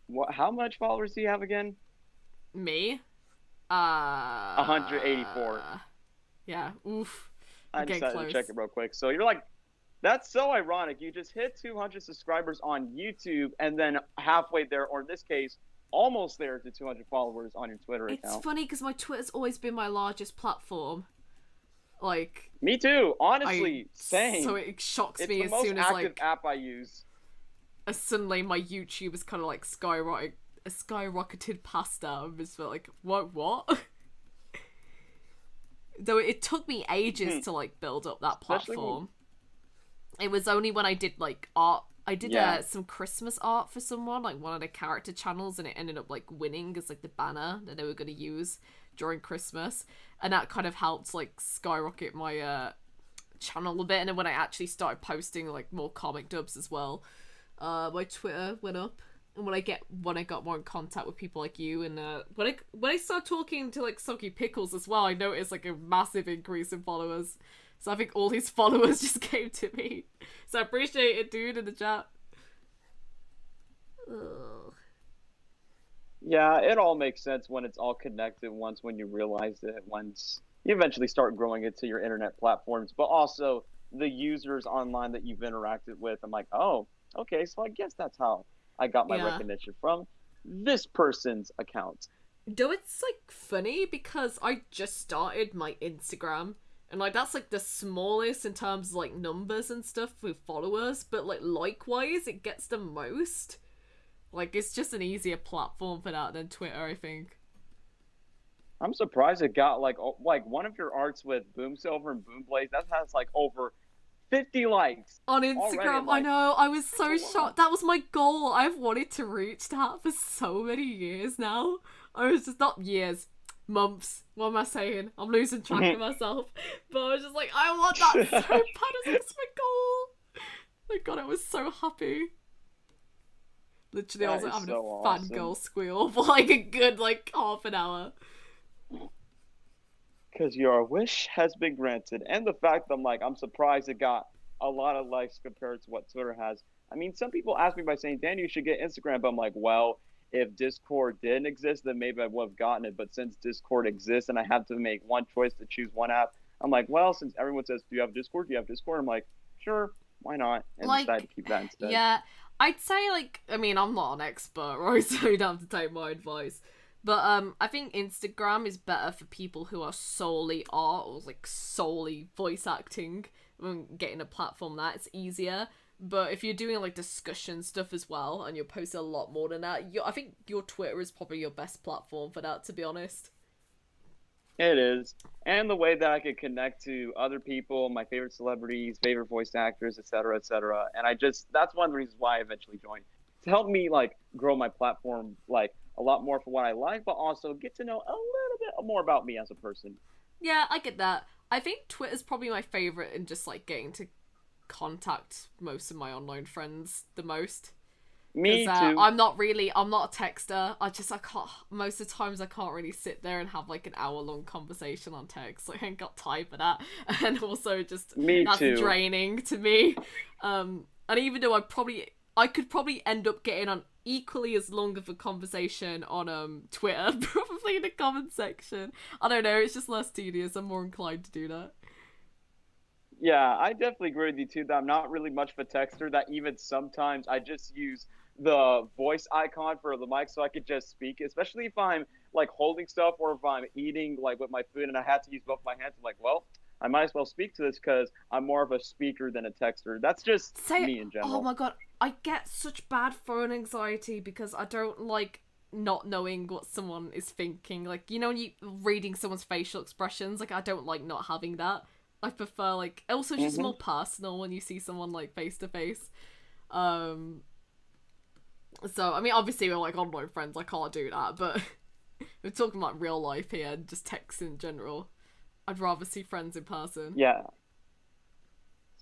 what? How much followers do you have again? Me? 184. Yeah, oof. I I'm getting decided close. to check it real quick. So you're like, that's so ironic. You just hit 200 subscribers on YouTube, and then halfway there, or in this case, almost there to 200 followers on your Twitter It's account. funny because my Twitter's always been my largest platform. Like, Me too. Honestly, same. so it shocks It's me the as most soon as active like app I use. as suddenly my YouTube is kind of like skyrocketed past that. I'm just like, what? Though it took me ages to like build up that Especially platform. It was only when I did like art. I did Yeah. some Christmas art for someone, like one of the character channels, and it ended up like winning as like the banner that they were going to use during Christmas, and that kind of helped like skyrocket my channel a bit. And then when I actually started posting like more comic dubs as well, my Twitter went up. And when I got more in contact with people like you, and when I started talking to like Soggy Pickles as well, I noticed like a massive increase in followers. So I think all his followers just came to me. So I appreciate it, dude, in the chat. Ugh. Yeah, it all makes sense when it's all connected when you realize it, once you eventually start growing it to your internet platforms, but also the users online that you've interacted with. I'm like, oh, okay, so I guess that's how I got my Yeah. recognition from this person's account. Though it's like funny because I just started my Instagram, and like that's like the smallest in terms of like numbers and stuff with followers, but like likewise it gets the most. Like it's just an easier platform for that than Twitter, I think. I'm surprised it got like one of your arts with Boom Silver and Boom Blaze that has like over 50 likes On already. Instagram, I Like, know, I was so that's a lot. shocked. That was my goal. I've wanted to reach that for so many years now. I was just, not years, months. What am I saying? I'm losing track of myself. But I was just like, I want that so bad. I was like, it's my goal. My god, I was so happy. Literally, I was That like is having so a awesome. fangirl squeal for like a good like half an hour. Because your wish has been granted. And the fact that I'm surprised it got a lot of likes compared to what Twitter has. I mean, some people ask me by saying, Dan, you should get Instagram. But I'm like, well, if Discord didn't exist, then maybe I would have gotten it. But since Discord exists and I have to make one choice to choose one app, I'm like, well, since everyone says, do you have Discord? Do you have Discord? I'm like, sure, why not? And Like, decided to keep that instead. Yeah, I'd say like, I mean, I'm not an expert, right? So you don't have to take my advice. But I think Instagram is better for people who are solely art or like solely voice acting. Getting a platform that's easier. But if you're doing like discussion stuff as well, and you're posting a lot more than that, I think your Twitter is probably your best platform for that, to be honest. It is. And the way that I could connect to other people, my favorite celebrities, favorite voice actors, et cetera, et cetera. And that's one of the reasons why I eventually joined. To help me like grow my platform like a lot more for what I like, but also get to know a little bit more about me as a person. Yeah, I get that. I think Twitter's probably my favorite in just like getting to contact most of my online friends the most. Me too. I'm not a texter. I can't, most of the times I can't really sit there and have like an hour-long conversation on text. Like, I ain't got time for that. And also just, Me that's too. draining to me. And even though I could probably end up getting on equally as long of a conversation on Twitter, probably in the comment section. I don't know, it's just less tedious. I'm more inclined to do that. Yeah, I definitely agree with you too that I'm not really much of a texter, that even sometimes I just use the voice icon for the mic so I could just speak, especially if I'm like holding stuff or if I'm eating like with my food and I have to use both my hands. I'm like, well, I might as well speak to this because I'm more of a speaker than a texter. That's just me in general. Oh my god, I get such bad phone anxiety because I don't like not knowing what someone is thinking. Like, you know, when you reading someone's facial expressions, like I don't like not having that. I prefer like, also just more personal when you see someone like face to face. So I mean, obviously we're like online friends, I can't do that, but We're talking about real life here, and just text in general. I'd rather see friends in person. Yeah.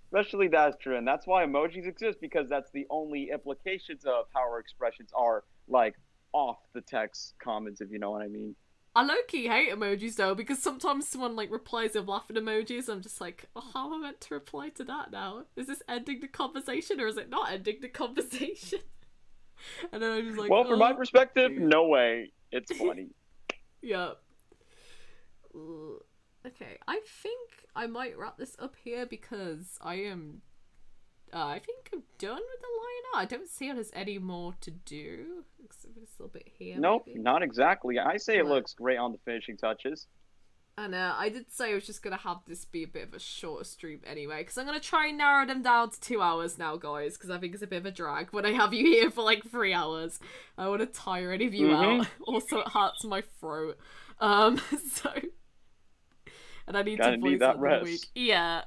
Especially that's true, and that's why emojis exist, because that's the only implications of how our expressions are, like, off the text comments, if you know what I mean. I low-key hate emojis though, because sometimes someone like replies with laughing emojis. I'm just like, oh, how am I meant to reply to that now? Is this ending the conversation or is it not ending the conversation? And then I'm just like, well, from my perspective, no way. It's funny. Yeah. Okay, I think I might wrap this up here because I am. I think I'm done with the liner. I don't see there's any more to do. Except for this little bit here. Nope, maybe. not exactly. I say it looks great on the finishing touches. And I did say I was just going to have this be a bit of a shorter stream anyway, because I'm going to try and narrow them down to 2 hours now, guys, because I think it's a bit of a drag when I have you here for like 3 hours. I want to tire any of you out. Also, it hurts my throat. So... And I need to voice that rest. Week. Yeah.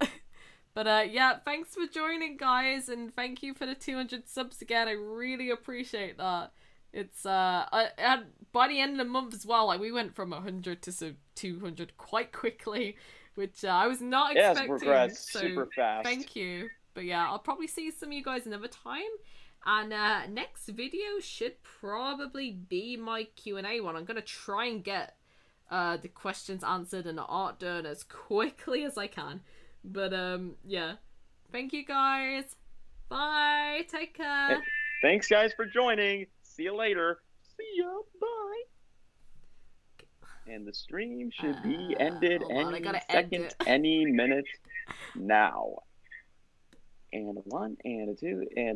But yeah, thanks for joining, guys, and thank you for the 200 subs again. I really appreciate that. It's by the end of the month as well, like we went from 100 to 200 quite quickly, which I was not expecting. Yes, progressed super fast. Thank you. But yeah, I'll probably see some of you guys another time. And next video should probably be my Q&A one. I'm gonna try and get the questions answered and the art done as quickly as I can. But yeah, thank you guys. Bye. Take care. Hey, thanks guys for joining. See you later. See ya. Bye. And the stream should be ended any second, any minute now. And a 1 and a 2 and